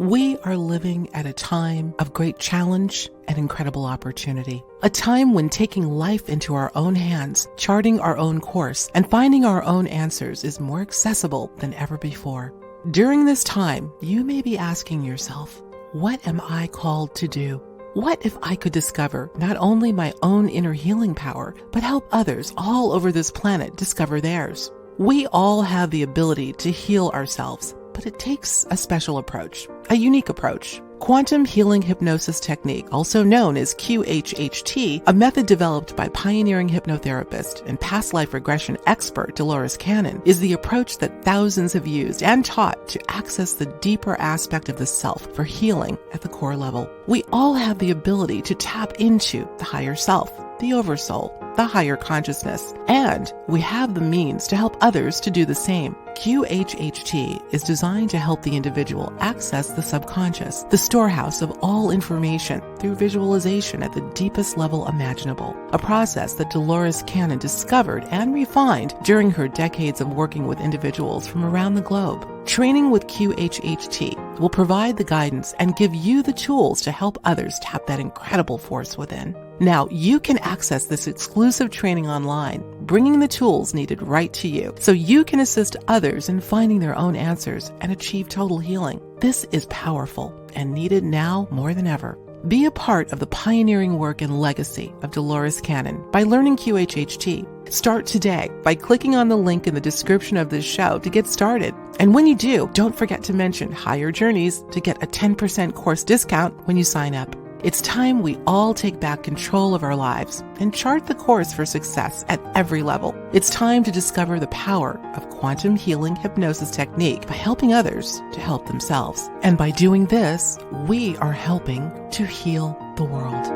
Speaker 1: We are living at a time of great challenge and incredible opportunity. A time when taking life into our own hands, charting our own course, and finding our own answers is more accessible than ever before. During this time, you may be asking yourself, what am I called to do? What if I could discover not only my own inner healing power, but help others all over this planet discover theirs? We all have the ability to heal ourselves, but it takes a special approach, a unique approach. Quantum healing hypnosis technique, also known as QHHT, a method developed by pioneering hypnotherapist and past life regression expert Dolores Cannon, is the approach that thousands have used and taught to access the deeper aspect of the self for healing at the core level. We all have the ability to tap into the higher self, the oversoul, the higher consciousness, and we have the means to help others to do the same. QHHT is designed to help the individual access the subconscious, the storehouse of all information, through visualization at the deepest level imaginable, a process that Dolores Cannon discovered and refined during her decades of working with individuals from around the globe. Training with QHHT will provide the guidance and give you the tools to help others tap that incredible force within. Now, you can access this exclusive training online, bringing the tools needed right to you so you can assist others in finding their own answers and achieve total healing. This is powerful and needed now more than ever. Be a part of the pioneering work and legacy of Dolores Cannon by learning QHHT. Start today by clicking on the link in the description of this show to get started. And when you do, don't forget to mention Higher Journeys to get a 10% course discount when you sign up. It's time we all take back control of our lives and chart the course for success at every level. It's time to discover the power of quantum healing hypnosis technique by helping others to help themselves. And by doing this, we are helping to heal the world.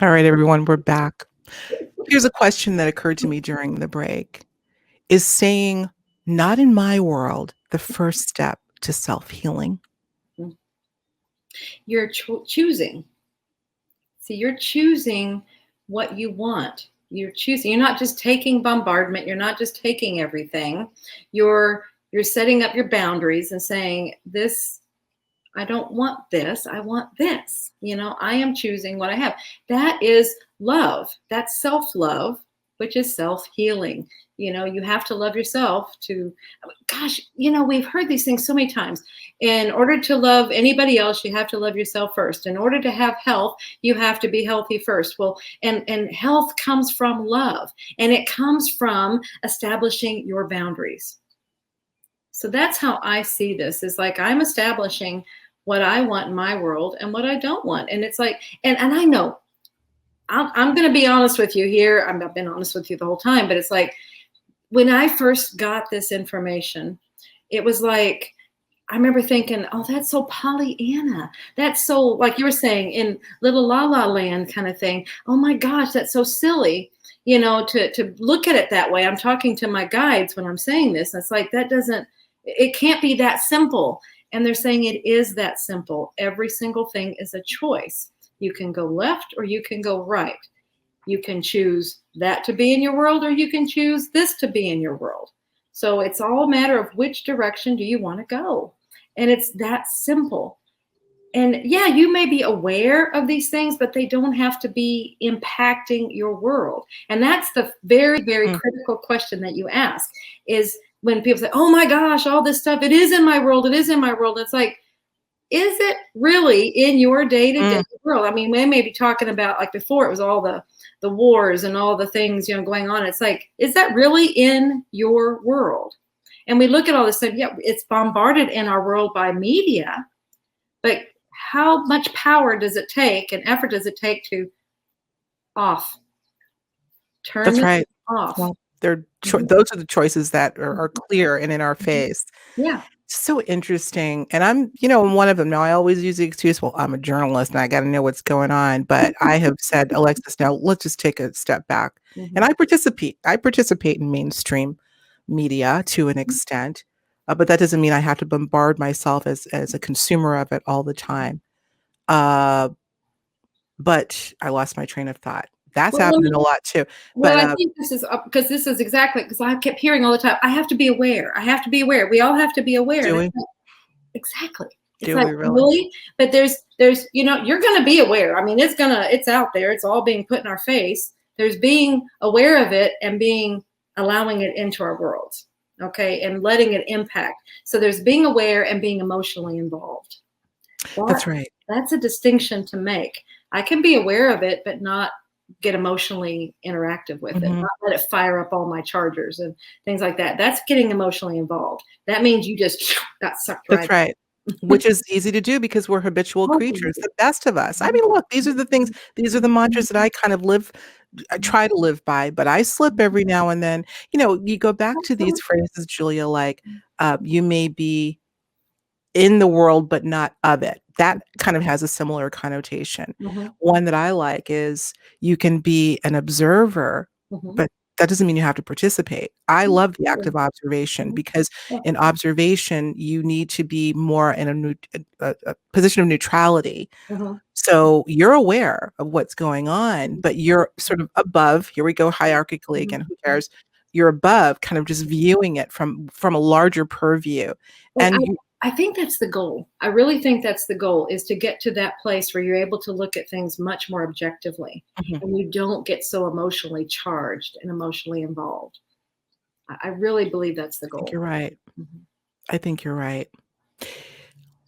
Speaker 1: All right, everyone, we're back. Here's a question that occurred to me during the break. Is saying, not in my world, the first step to self-healing?
Speaker 2: You're choosing. See, you're choosing what you want. You're choosing. You're not just taking bombardment. You're not just taking everything. You're setting up your boundaries and saying, this, I don't want this. I want this. I am choosing what I have. That is love. That's self-love, which is self-healing. You have to love yourself to, gosh, we've heard these things so many times. In order to love anybody else, you have to love yourself first. In order to have health, you have to be healthy first. Well, and health comes from love, and it comes from establishing your boundaries. So that's how I see this, is like I'm establishing what I want in my world and what I don't want. And it's like, and I know I'm going to be honest with you here. I've been honest with you the whole time, but it's like when I first got this information, it was like I remember thinking, oh, that's so Pollyanna. That's so, like you were saying, in Little La La Land kind of thing. Oh my gosh, that's so silly, to look at it that way. I'm talking to my guides when I'm saying this. And it's like, it can't be that simple. And they're saying it is that simple. Every single thing is a choice. You can go left or you can go right. You can choose that to be in your world, or you can choose this to be in your world. So it's all a matter of which direction do you want to go. And it's that simple. And yeah, you may be aware of these things, but they don't have to be impacting your world. And that's the very, very critical question that you ask, is when people say, oh my gosh, all this stuff, it is in my world. It is in my world. It's like, is it really in your day-to-day world? I mean, we may be talking about, like before, it was all the wars and all the things, going on. It's like, is that really in your world? And we look at all this stuff. Yeah, it's bombarded in our world by media, but how much power does it take and effort does it take to turn
Speaker 1: That's right.
Speaker 2: off?
Speaker 1: Well, those are the choices that are clear and in our face.
Speaker 2: Yeah.
Speaker 1: So interesting. And I'm, one of them. Now, I always use the excuse, well, I'm a journalist and I got to know what's going on. But I have said, Alexis, now let's just take a step back. And I participate in mainstream media to an extent, but that doesn't mean I have to bombard myself as a consumer of it all the time. But I lost my train of thought. That's happening a lot too.
Speaker 2: Well,
Speaker 1: But
Speaker 2: I think this is because I kept hearing all the time, I have to be aware. I have to be aware. We all have to be aware.
Speaker 1: do we?
Speaker 2: Like, exactly. It's
Speaker 1: Do
Speaker 2: like,
Speaker 1: we really?
Speaker 2: But there's, you're going to be aware. I mean, it's out there. It's all being put in our face. There's being aware of it and allowing it into our world. Okay. And letting it impact. So there's being aware and being emotionally involved.
Speaker 1: That's right.
Speaker 2: That's a distinction to make. I can be aware of it, but not get emotionally interactive with it, not let it fire up all my chargers and things like that. That's getting emotionally involved. That means you just got sucked right.
Speaker 1: That's right. Which is easy to do because we're habitual creatures, the best of us. I mean, look, these are the things, these are the mantras that I kind of I try to live by, but I slip every now and then. You go back to these phrases, Julia, like you may be in the world, but not of it. That kind of has a similar connotation. One that I like is you can be an observer, but that doesn't mean you have to participate. I love the act of observation because in observation, you need to be more in a position of neutrality. So you're aware of what's going on, but you're sort of above. Here we go hierarchically again. Who cares? You're above, kind of just viewing it from a larger purview.
Speaker 2: Well,
Speaker 1: And
Speaker 2: I think that's the goal. I really think that's the goal, is to get to that place where you're able to look at things much more objectively and you don't get so emotionally charged and emotionally involved. I really believe that's the goal.
Speaker 1: I think you're right. I think you're right.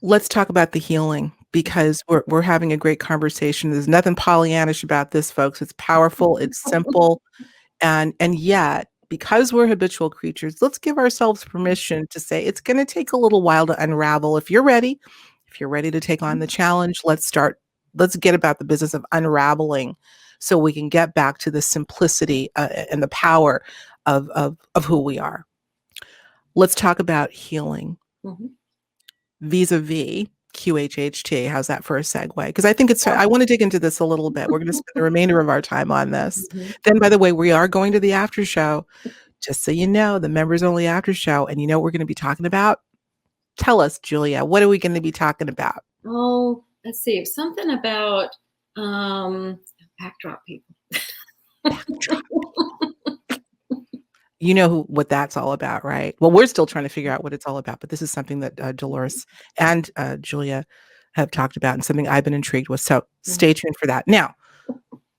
Speaker 1: Let's talk about the healing because we're having a great conversation. There's nothing Pollyannish about this, folks. It's powerful, it's simple, and yet, because we're habitual creatures, let's give ourselves permission to say it's going to take a little while to unravel. If you're ready to take on the challenge, let's get about the business of unraveling so we can get back to the simplicity and the power of who we are. Let's talk about healing vis-a-vis QHHT. How's that for a segue? Because I think I want to dig into this a little bit. We're going to spend the remainder of our time on this. Then, by the way, we are going to the after show. Just so you know, the members only after show. And you know what we're going to be talking about? Tell us, Julia, what are we going to be talking about?
Speaker 2: Oh, let's see. Something about backdrop people.
Speaker 1: Backdrop. You know what that's all about, right? Well, we're still trying to figure out what it's all about, but this is something that Dolores and Julia have talked about and something I've been intrigued with. So stay tuned for that. Now,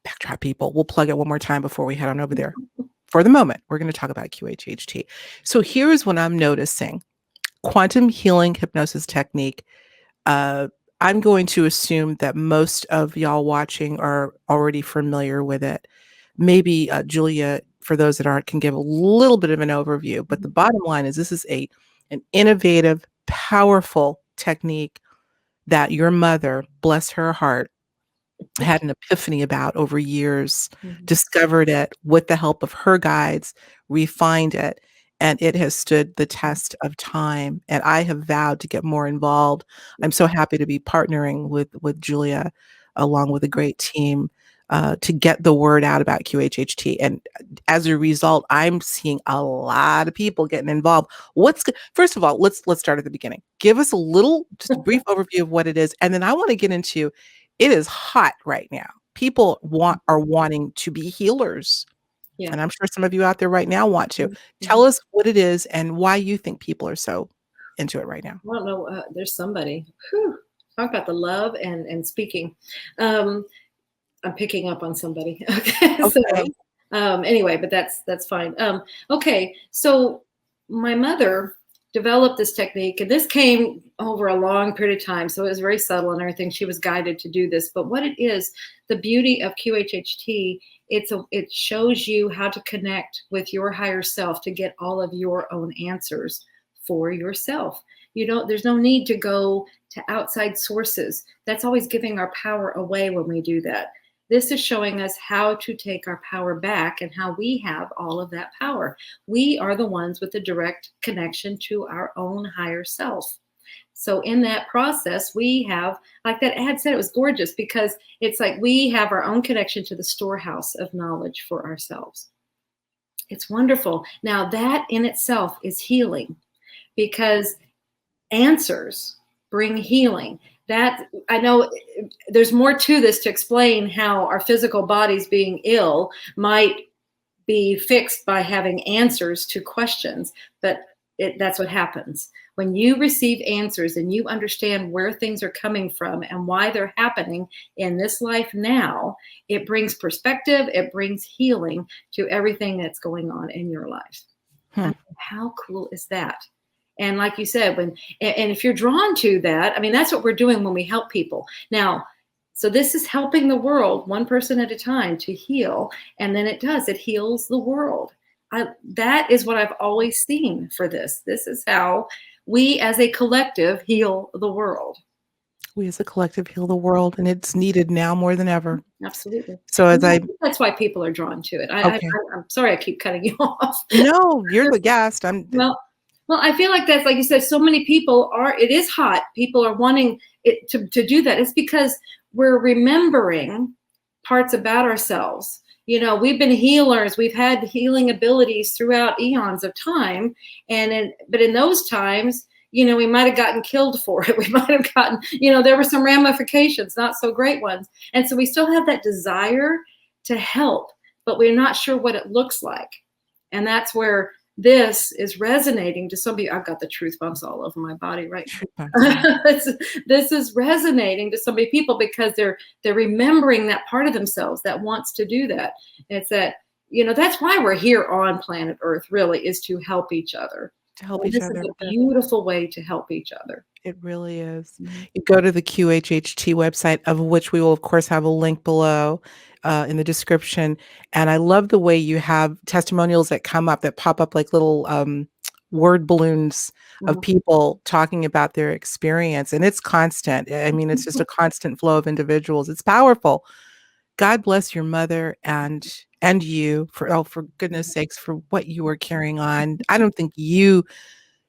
Speaker 1: backdrop people, we'll plug it one more time before we head on over there. For the moment, we're going to talk about QHHT. So here's what I'm noticing. Quantum healing hypnosis technique. I'm going to assume that most of y'all watching are already familiar with it. Maybe Julia, for those that aren't, can give a little bit of an overview. But the bottom line is this is an innovative, powerful technique that your mother, bless her heart, had an epiphany about over years, discovered it with the help of her guides, refined it, and it has stood the test of time. And I have vowed to get more involved. I'm so happy to be partnering with Julia, along with a great team, to get the word out about QHHT. And as a result, I'm seeing a lot of people getting involved. First of all, let's start at the beginning. Give us just a brief overview of what it is, and then I want to get into. It is hot right now. People are wanting to be healers.
Speaker 2: Yeah.
Speaker 1: And I'm sure some of you out there right now want to.
Speaker 2: Mm-hmm.
Speaker 1: Tell us what it is and why you think people are so into it right now.
Speaker 2: I don't know. There's somebody. Whew, talk about the love and speaking. I'm picking up on somebody. Okay.
Speaker 1: Okay.
Speaker 2: So anyway, but that's fine. Okay. So my mother developed this technique, and this came over a long period of time. So it was very subtle and everything. She was guided to do this. But what it is, the beauty of QHHT, it shows you how to connect with your higher self to get all of your own answers for yourself. There's no need to go to outside sources. That's always giving our power away when we do that. This is showing us how to take our power back and how we have all of that power. We are the ones with the direct connection to our own higher self. So in that process, we have, like that ad said, it was gorgeous because it's like we have our own connection to the storehouse of knowledge for ourselves. It's wonderful. Now that in itself is healing, because answers bring healing. That I know there's more to this to explain how our physical bodies being ill might be fixed by having answers to questions, but that's what happens. When you receive answers and you understand where things are coming from and why they're happening in this life now, it brings perspective, it brings healing to everything that's going on in your life. How cool is that? And like you said, and if you're drawn to that, I mean, that's what we're doing when we help people. Now, so this is helping the world one person at a time to heal. And then it heals the world. That is what I've always seen for this. This is how we as a collective heal the world.
Speaker 1: We as a collective heal the world, and it's needed now more than ever.
Speaker 2: Absolutely.
Speaker 1: So
Speaker 2: that's why people are drawn to it. I'm sorry I keep cutting you off.
Speaker 1: No, you're the guest.
Speaker 2: Well, I feel like that's, like you said, so many people it is hot. People are wanting it to do that. It's because we're remembering parts about ourselves. We've been healers. We've had healing abilities throughout eons of time. But in those times, we might have gotten killed for it. We might have gotten, there were some ramifications, not so great ones. And so we still have that desire to help, but we're not sure what it looks like. And that's where this is resonating to some people. I've got the truth bumps all over my body, right? This is resonating to so many people because they're remembering that part of themselves that wants to do that. It's that, that's why we're here on planet Earth, really, is to help each other. This is a beautiful way to help each other.
Speaker 1: It really is. Mm-hmm. You go to the QHHT website, of which we will, of course, have a link below in the description. And I love the way you have testimonials that pop up like little word balloons of people talking about their experience. And it's constant. I mean, it's just a constant flow of individuals. It's powerful. God bless your mother and you for goodness sakes, for what you are carrying on. I don't think you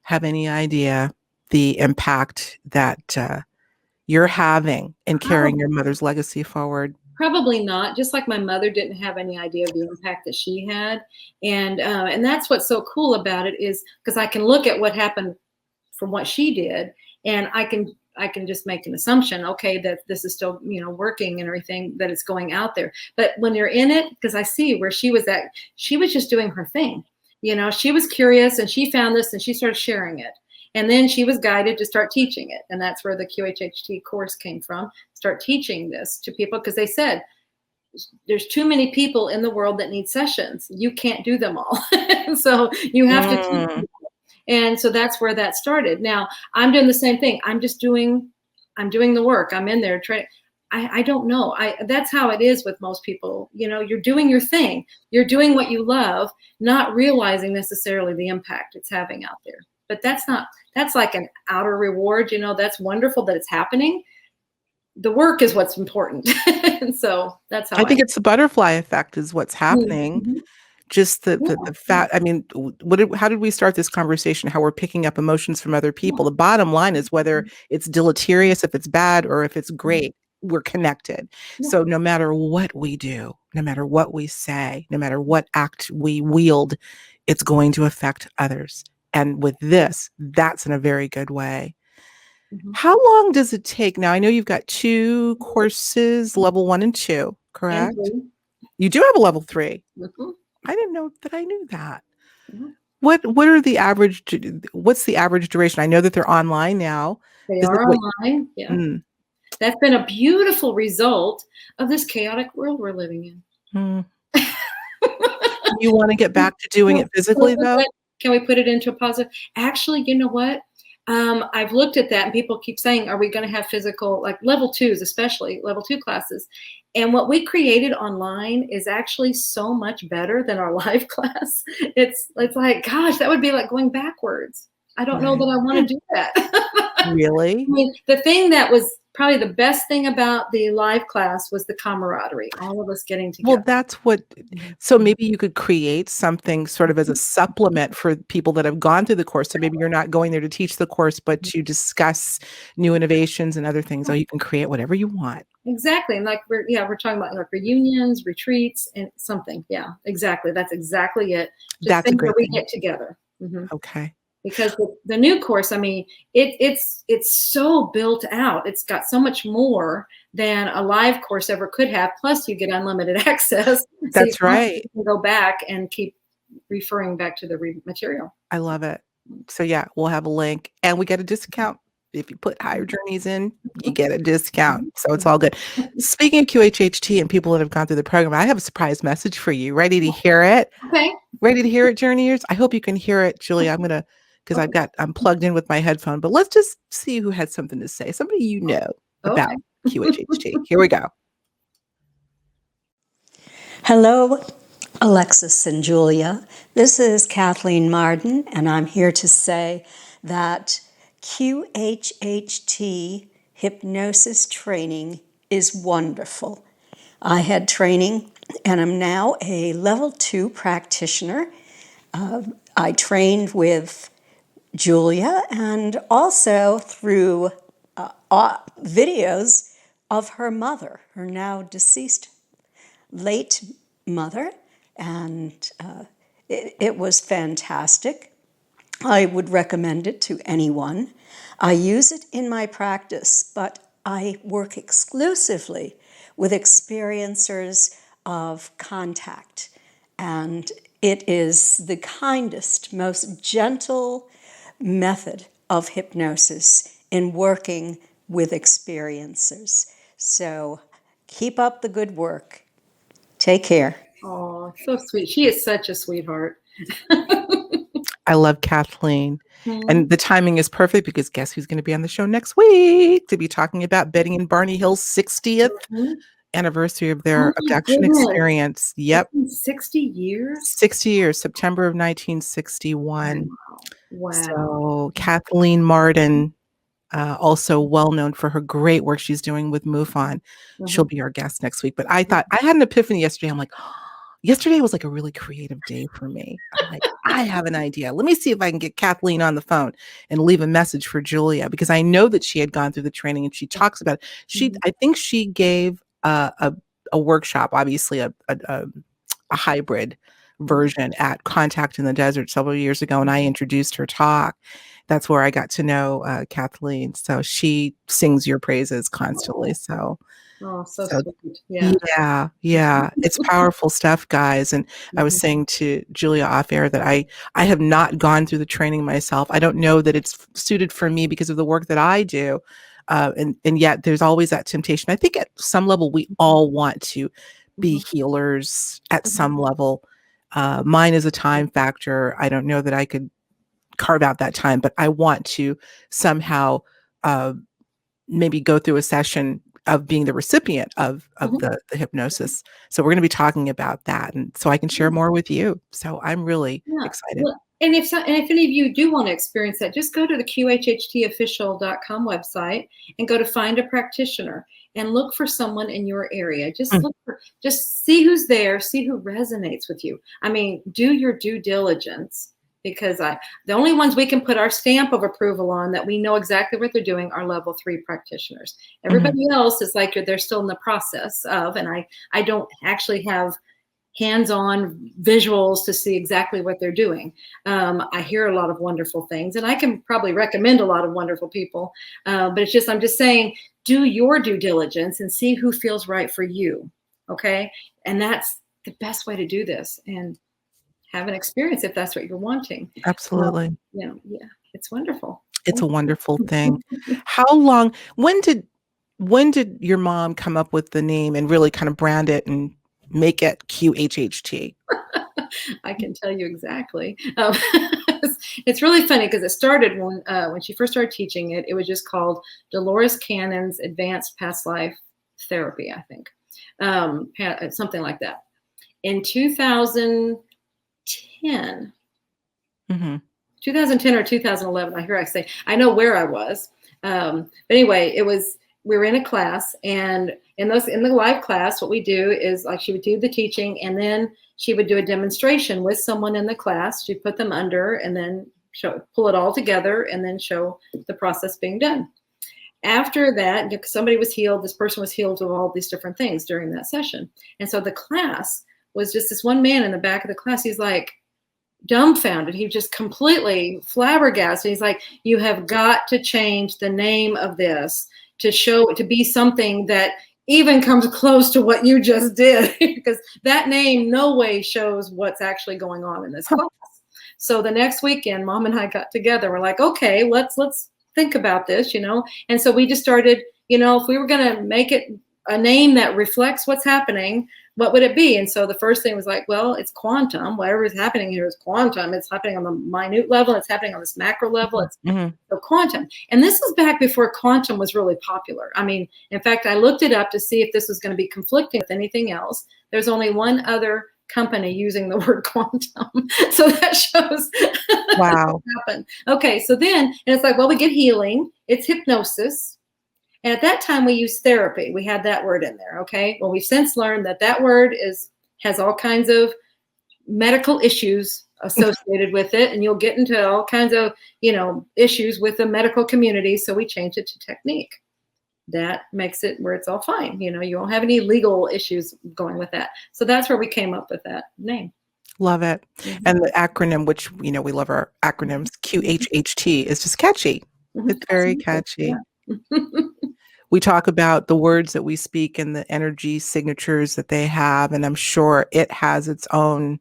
Speaker 1: have any idea the impact that you're having in carrying your mother's legacy forward.
Speaker 2: Probably not. Just like my mother didn't have any idea of the impact that she had. And that's what's so cool about it, is because I can look at what happened from what she did, and I can just make an assumption, okay, that this is still, working and everything, that it's going out there. But when you're in it, because I see where she was at, she was just doing her thing. She was curious and she found this and she started sharing it. And then she was guided to start teaching it. And that's where the QHHT course came from, start teaching this to people, because they said, there's too many people in the world that need sessions. You can't do them all. So you have to teach people. And so that's where that started. Now I'm doing the same thing. I'm doing the work. I'm in there training. I don't know. That's how it is with most people. You're doing your thing. You're doing what you love, not realizing necessarily the impact it's having out there. But that's like an outer reward. That's wonderful that it's happening. The work is what's important. And so that's how
Speaker 1: I think it's the butterfly effect is what's happening.
Speaker 2: Mm-hmm.
Speaker 1: Just the,
Speaker 2: Yeah.
Speaker 1: the fact, I mean, how did we start this conversation? How we're picking up emotions from other people.
Speaker 2: Yeah.
Speaker 1: The bottom line is whether it's deleterious, if it's bad, or if it's
Speaker 2: Mhm.
Speaker 1: great, we're connected.
Speaker 2: Yeah.
Speaker 1: So no matter what we do, no matter what we say, no matter what act we wield, it's going to affect others. And with this, that's in a very good way.
Speaker 2: Mhm.
Speaker 1: How long does it take? Now, I know you've got 2 courses, level 1 and 2,
Speaker 2: And
Speaker 1: correct?
Speaker 2: 3.
Speaker 1: You do have a level 3.
Speaker 2: Mhm.
Speaker 1: I didn't know that I knew that.
Speaker 2: Mhm.
Speaker 1: What are the average what's the average duration? I know that they're online now.
Speaker 2: They
Speaker 1: Is it
Speaker 2: are
Speaker 1: what
Speaker 2: online. Yeah.
Speaker 1: mm,
Speaker 2: That's been a beautiful result of this chaotic world we're living in.
Speaker 1: mm. You wanna get back to doing it physically, though?
Speaker 2: Can we put it into a positive? Actually, you know what? I've looked at that and people keep saying, are we going to have physical, like level twos, especially level 2 classes? And what we created online is actually so much better than our live class. It's like, gosh, that would be like going backwards. I don't know
Speaker 1: Right.
Speaker 2: that I want to do that. I
Speaker 1: Really?
Speaker 2: mean, the thing that was probably the best thing about the live class was the camaraderie, all of us getting
Speaker 1: Well,
Speaker 2: together.
Speaker 1: that's what
Speaker 2: Mhm.
Speaker 1: so maybe you could create something sort of as a
Speaker 2: Mhm.
Speaker 1: supplement for people that have gone through the course. So maybe you're not going there to teach the course, but to discuss new innovations and other things. Oh, you can create whatever you want.
Speaker 2: Exactly. And like we're talking about like reunions, retreats, and something. Yeah, exactly. That's exactly it. Just
Speaker 1: That's a
Speaker 2: things where
Speaker 1: great
Speaker 2: we
Speaker 1: thing.
Speaker 2: get together. Mhm.
Speaker 1: Okay.
Speaker 2: Because the new course, I mean, it's so built out. It's got so much more than a live course ever could have. Plus, you get unlimited access, so you
Speaker 1: That's
Speaker 2: constantly
Speaker 1: right.
Speaker 2: can go back and keep referring back to the material.
Speaker 1: I love it. So yeah, we'll have a link and we get a discount. If you put Higher Journeys in, you get a discount.
Speaker 2: Mhm.
Speaker 1: So it's
Speaker 2: Mhm.
Speaker 1: all good. Speaking of QHHT and people that have gone through the program, I have a surprise message for you. Ready to hear it?
Speaker 2: Okay.
Speaker 1: Ready to hear it, Journeyers? I hope you can hear it, Julia. Because
Speaker 2: Okay.
Speaker 1: I'm plugged in with my headphone, but let's just see who had something to say. Somebody you know
Speaker 2: Okay.
Speaker 1: about QHHT. Here we go.
Speaker 3: Hello, Alexis and Julia. This is Kathleen Marden, and I'm here to say that QHHT hypnosis training is wonderful. I had training and I'm now a level 2 practitioner. I trained with Julia and also through videos of her mother, her now deceased late mother, and it was fantastic. I would recommend it to anyone. I use it in my practice, but I work exclusively with experiencers of contact, and it is the kindest, most gentle method of hypnosis in working with experiencers. So keep up the good work. Take care.
Speaker 2: Oh, so sweet. She is such a sweetheart.
Speaker 1: I love Kathleen.
Speaker 2: Mhm.
Speaker 1: And the timing is perfect because guess who's going to be on the show next week to be talking about Betty and Barney Hill's 60th
Speaker 2: Mhm.
Speaker 1: anniversary of
Speaker 2: Oh
Speaker 1: their
Speaker 2: my
Speaker 1: abduction
Speaker 2: goodness.
Speaker 1: experience.
Speaker 2: It's
Speaker 1: Yep.
Speaker 2: been 60 years?
Speaker 1: 60 years, September of 1961.
Speaker 2: Wow. Wow.
Speaker 1: So Kathleen Marden, also well known for her great work she's doing with MUFON. She'll
Speaker 2: Mhm.
Speaker 1: be our guest next week. But I thought I had an epiphany yesterday. I'm like, yesterday was like a really creative day for me. I'm like, I have an idea. Let me see if I can get Kathleen on the phone and leave a message for Julia because I know that she had gone through the training and she talks about it.
Speaker 2: Mhm.
Speaker 1: I think she gave a workshop, obviously a hybrid
Speaker 2: Mhm.
Speaker 1: version at Contact in the Desert several years ago, and I introduced her talk. That's where I got to know Kathleen. So she sings your praises constantly.
Speaker 2: Oh, so
Speaker 1: So
Speaker 2: sweet. Yeah.
Speaker 1: yeah, yeah, it's powerful stuff, guys. And I was
Speaker 2: Mhm.
Speaker 1: saying to Julia off air that I have not gone through the training myself. I don't know that it's suited for me because of the work that I do. And yet there's always that temptation. I think at some level we all want to be
Speaker 2: Mhm.
Speaker 1: healers at
Speaker 2: Mhm.
Speaker 1: some level. Mine is a time factor. I don't know that I could carve out that time, but I want to somehow uh, maybe go through a session of being the recipient of
Speaker 2: Mhm.
Speaker 1: the hypnosis. So we're going to be talking about that, and so I can share
Speaker 2: Yeah.
Speaker 1: more with you. So I'm really
Speaker 2: Yeah.
Speaker 1: excited.
Speaker 2: Well, and if any of you do want to experience that, just go to the qhhtofficial.com website and go to find a practitioner. and look for someone in your area. Just see who's there, see who resonates with you. I mean, do your due diligence, because the only ones we can put our stamp of approval on that we know exactly what they're doing are level 3 practitioners. Everybody else is like they're still in the process of, and I don't actually have hands-on visuals to see exactly what they're doing. I hear a lot of wonderful things, and I can probably recommend a lot of wonderful people, but I'm just saying, do your due diligence and see who feels right for you, okay? And that's the best way to do this, and have an experience if that's what you're wanting.
Speaker 1: Absolutely.
Speaker 2: Yeah, it's wonderful.
Speaker 1: It's a wonderful thing. How long, when did your mom come up with the name and really kind of brand it and make it QHHT?
Speaker 2: I can tell you exactly. It's really funny because it started when she first started teaching it. It was just called Dolores Cannon's Advanced Past Life Therapy, I think, something like that. In 2010, 2010 or 2011, I know where I was. But anyway, we were in a class, and in the live class, what we do is, like, she would do the teaching, and then she would do a demonstration with someone in the class. She'd put them under and then pull it all together and then show the process being done. After that, somebody was healed. This person was healed of all these different things during that session. And so the class was just this one man in the back of the class. He's like dumbfounded. He just completely flabbergasted. He's like, you have got to change the name of this to be something that even comes close to what you just did, because that name no way shows what's actually going on in this class. So the next weekend, Mom and I got together. We're like, okay, let's think about this, And so we just started, if we were going to make it a name that reflects what's happening, what would it be? And so the first thing was like, well, it's quantum. Whatever is happening here is quantum. It's happening on the minute level. It's happening on this macro level. It's so quantum. And this was back before quantum was really popular. I mean, in fact, I looked it up to see if this was going to be conflicting with anything else. There's only one other company using the word quantum. So that shows
Speaker 1: wow.
Speaker 2: what happened. Okay, so then, and it's like, well, we get healing. It's hypnosis. And at that time, we used therapy. We had that word in there, okay? Well, we've since learned that word has all kinds of medical issues associated with it, and you'll get into all kinds of, issues with the medical community, so we changed it to technique. That makes it where it's all fine. You won't have any legal issues going with that. So that's where we came up with that name.
Speaker 1: Love it. And the acronym, which, we love our acronyms, QHHT, is just catchy. It's very catchy. Yeah. We talk about the words that we speak and the energy signatures that they have, and I'm sure it has its own,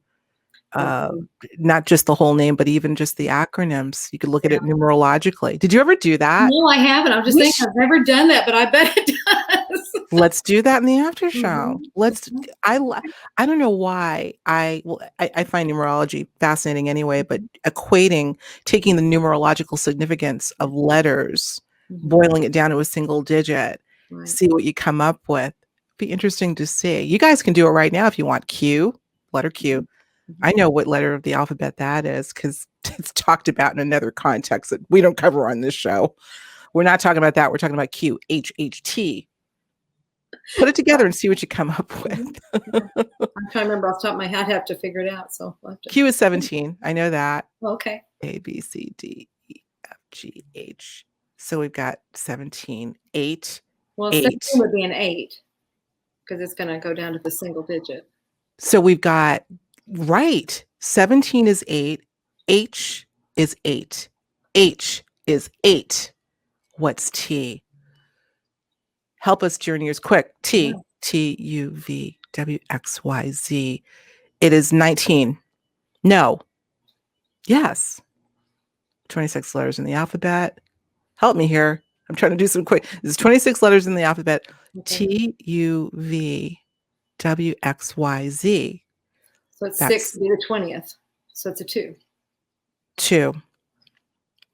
Speaker 1: not just the whole name, but even just the acronyms. You could look at it numerologically. Did you ever do that?
Speaker 2: No, I haven't. I'm just thinking I've never done that, but I bet it does.
Speaker 1: Let's do that in the after show. I don't know why I find numerology fascinating anyway, but taking the numerological significance of letters, boiling it down to a single digit, see what you come up with. Be interesting to see. You guys can do it right now if you want. Letter Q. I know what letter of the alphabet that is because it's talked about in another context that we don't cover on this show. We're not talking about that. We're talking about QHHT. Put it together and see what you come up with.
Speaker 2: I'm trying to remember off the top of my head. I have to figure it out. So
Speaker 1: Q is 17. I know that.
Speaker 2: Okay.
Speaker 1: A, B, C, D, E, F, G, H. So we've got 17, 8.
Speaker 2: Well,
Speaker 1: 8.
Speaker 2: 17 would be an 8 because it's going to go down to the single digit.
Speaker 1: So we've got, 17 is 8. H is 8. H is 8. What's T? Help us, journeyers, quick. T, T, U, V, W, X, Y, Z. It is 19. No. Yes. 26 letters in the alphabet. Help me here. I'm trying to do some quick. There's 26 letters in the alphabet.
Speaker 2: Okay.
Speaker 1: T, U, V, W, X, Y, Z.
Speaker 2: So it's 6 to be the 20th. So it's a 2.
Speaker 1: 2.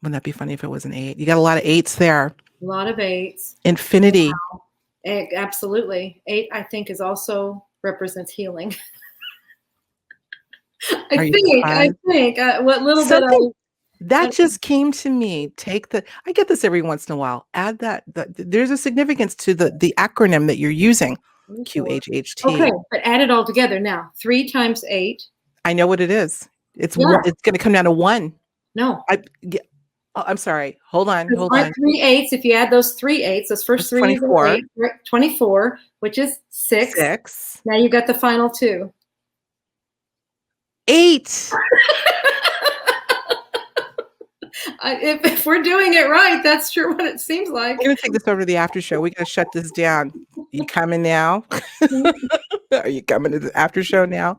Speaker 1: Wouldn't that be funny if it was an 8? You got a lot of 8s there.
Speaker 2: A lot of 8s.
Speaker 1: Infinity.
Speaker 2: Wow. Absolutely. 8, I think, also represents healing. I think what little bit
Speaker 1: That just came to me. I get this every once in a while. Add there's a significance to the acronym that you're using, QHHT.
Speaker 2: Okay, but add it all together now. 3 times 8.
Speaker 1: I know what it is. It's going to come down to 1.
Speaker 2: No.
Speaker 1: I'm sorry. Hold on.
Speaker 2: 3 eighths. If you add those 3 eighths, those first 3 is 8, right? 24, which is 6. Now you got the final 2.
Speaker 1: 8.
Speaker 2: If we're doing it right, that's sure what it seems like.
Speaker 1: I'm going to take this over to the after show. We got to shut this down. You coming now? Are you coming to the after show now?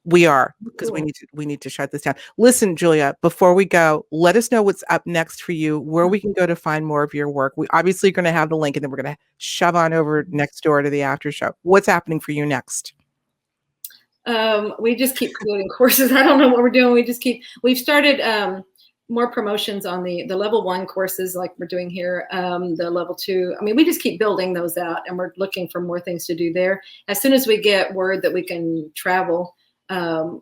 Speaker 1: We are, because we need to shut this down. Listen, Julia, before we go, let us know what's up next for you, where we can go to find more of your work. We obviously are going to have the link, and then we're going to shove on over next door to the after show. What's happening for you next?
Speaker 2: We just keep creating courses. I don't know what we're doing. We've started more promotions on the level 1 courses like we're doing here, the level 2. I mean, we just keep building those out, and we're looking for more things to do there. As soon as we get word that we can travel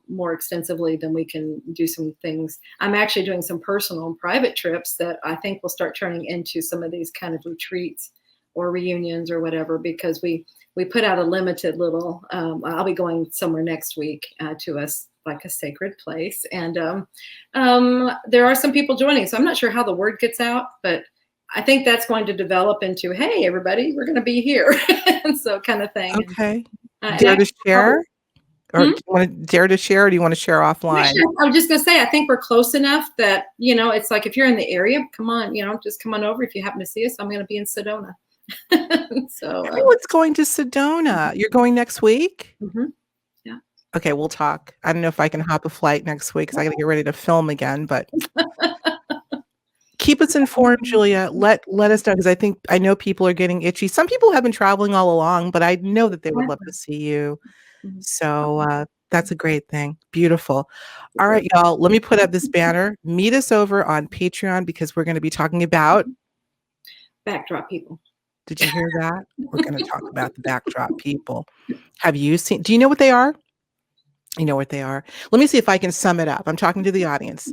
Speaker 2: more extensively, then we can do some things. I'm actually doing some personal and private trips that I think will start turning into some of these kind of retreats or reunions or whatever, because we put out a limited little, I'll be going somewhere next week to us like a sacred place. And there are some people joining, so I'm not sure how the word gets out, but I think that's going to develop into, hey, everybody, we're going to be here. And so kind of thing.
Speaker 1: Okay. Dare to share? Or do you want to dare to share, or do you want to share offline?
Speaker 2: I was just going to say, I think we're close enough that, it's like if you're in the area, come on, just come on over. If you happen to see us, I'm going to be in Sedona. So
Speaker 1: everyone's going to Sedona. You're going next week?
Speaker 2: Mm-hmm. Yeah.
Speaker 1: Okay, we'll talk. I don't know if I can hop a flight next week because I got to get ready to film again, but keep us informed, Julia. Let us know, because I know people are getting itchy. Some people have been traveling all along, but I know that they would love to see you. So that's a great thing. Beautiful. All right, y'all, let me put up this banner. Meet us over on Patreon, because we're going to be talking about
Speaker 2: backdrop people.
Speaker 1: Did you hear that? We're going to talk about the backdrop people. Do you know what they are? You know what they are. Let me see if I can sum it up. I'm talking to the audience.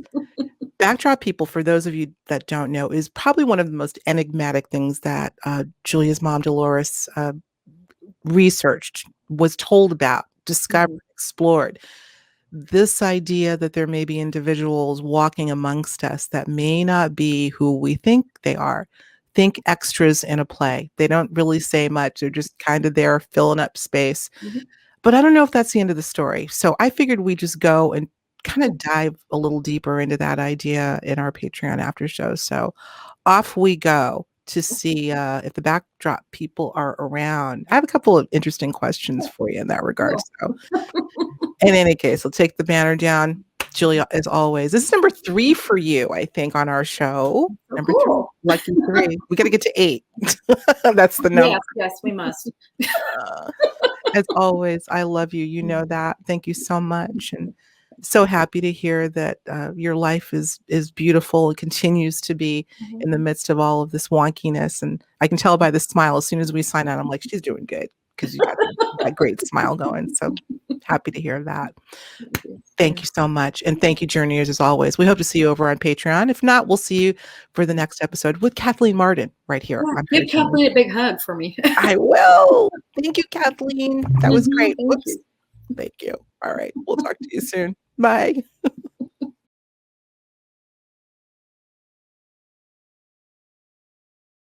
Speaker 1: Backdrop people, for those of you that don't know, is probably one of the most enigmatic things that Julia's mom, Dolores, researched, was told about, discovered, explored. This idea that there may be individuals walking amongst us that may not be who we think they are. Think extras in a play. They don't really say much. They're just kind of there filling up space. But I don't know if that's the end of the story. So I figured we just go and kind of dive a little deeper into that idea in our Patreon after show. So off we go to see if the backdrop people are around. I have a couple of interesting questions for you in that regard. So in any case, I'll take the banner down. Julia, as always, this is number 3 for you, I think, on our show. Number 3, lucky 3. We got to get to 8. That's the number.
Speaker 2: Yes, we must.
Speaker 1: As always, I love you. You know that. Thank you so much. And so happy to hear that your life is beautiful and continues to be in the midst of all of this wonkiness. And I can tell by the smile as soon as we sign out, I'm like, she's doing good, because you got that great smile going. So happy to hear that. Thank you so much. And thank you, Journeyers, as always. We hope to see you over on Patreon. If not, we'll see you for the next episode with Kathleen Martin right here.
Speaker 2: Give Kathleen a big hug for me.
Speaker 1: I will. Thank you, Kathleen. That was great. Thank you. All right. We'll talk to you soon. Bye.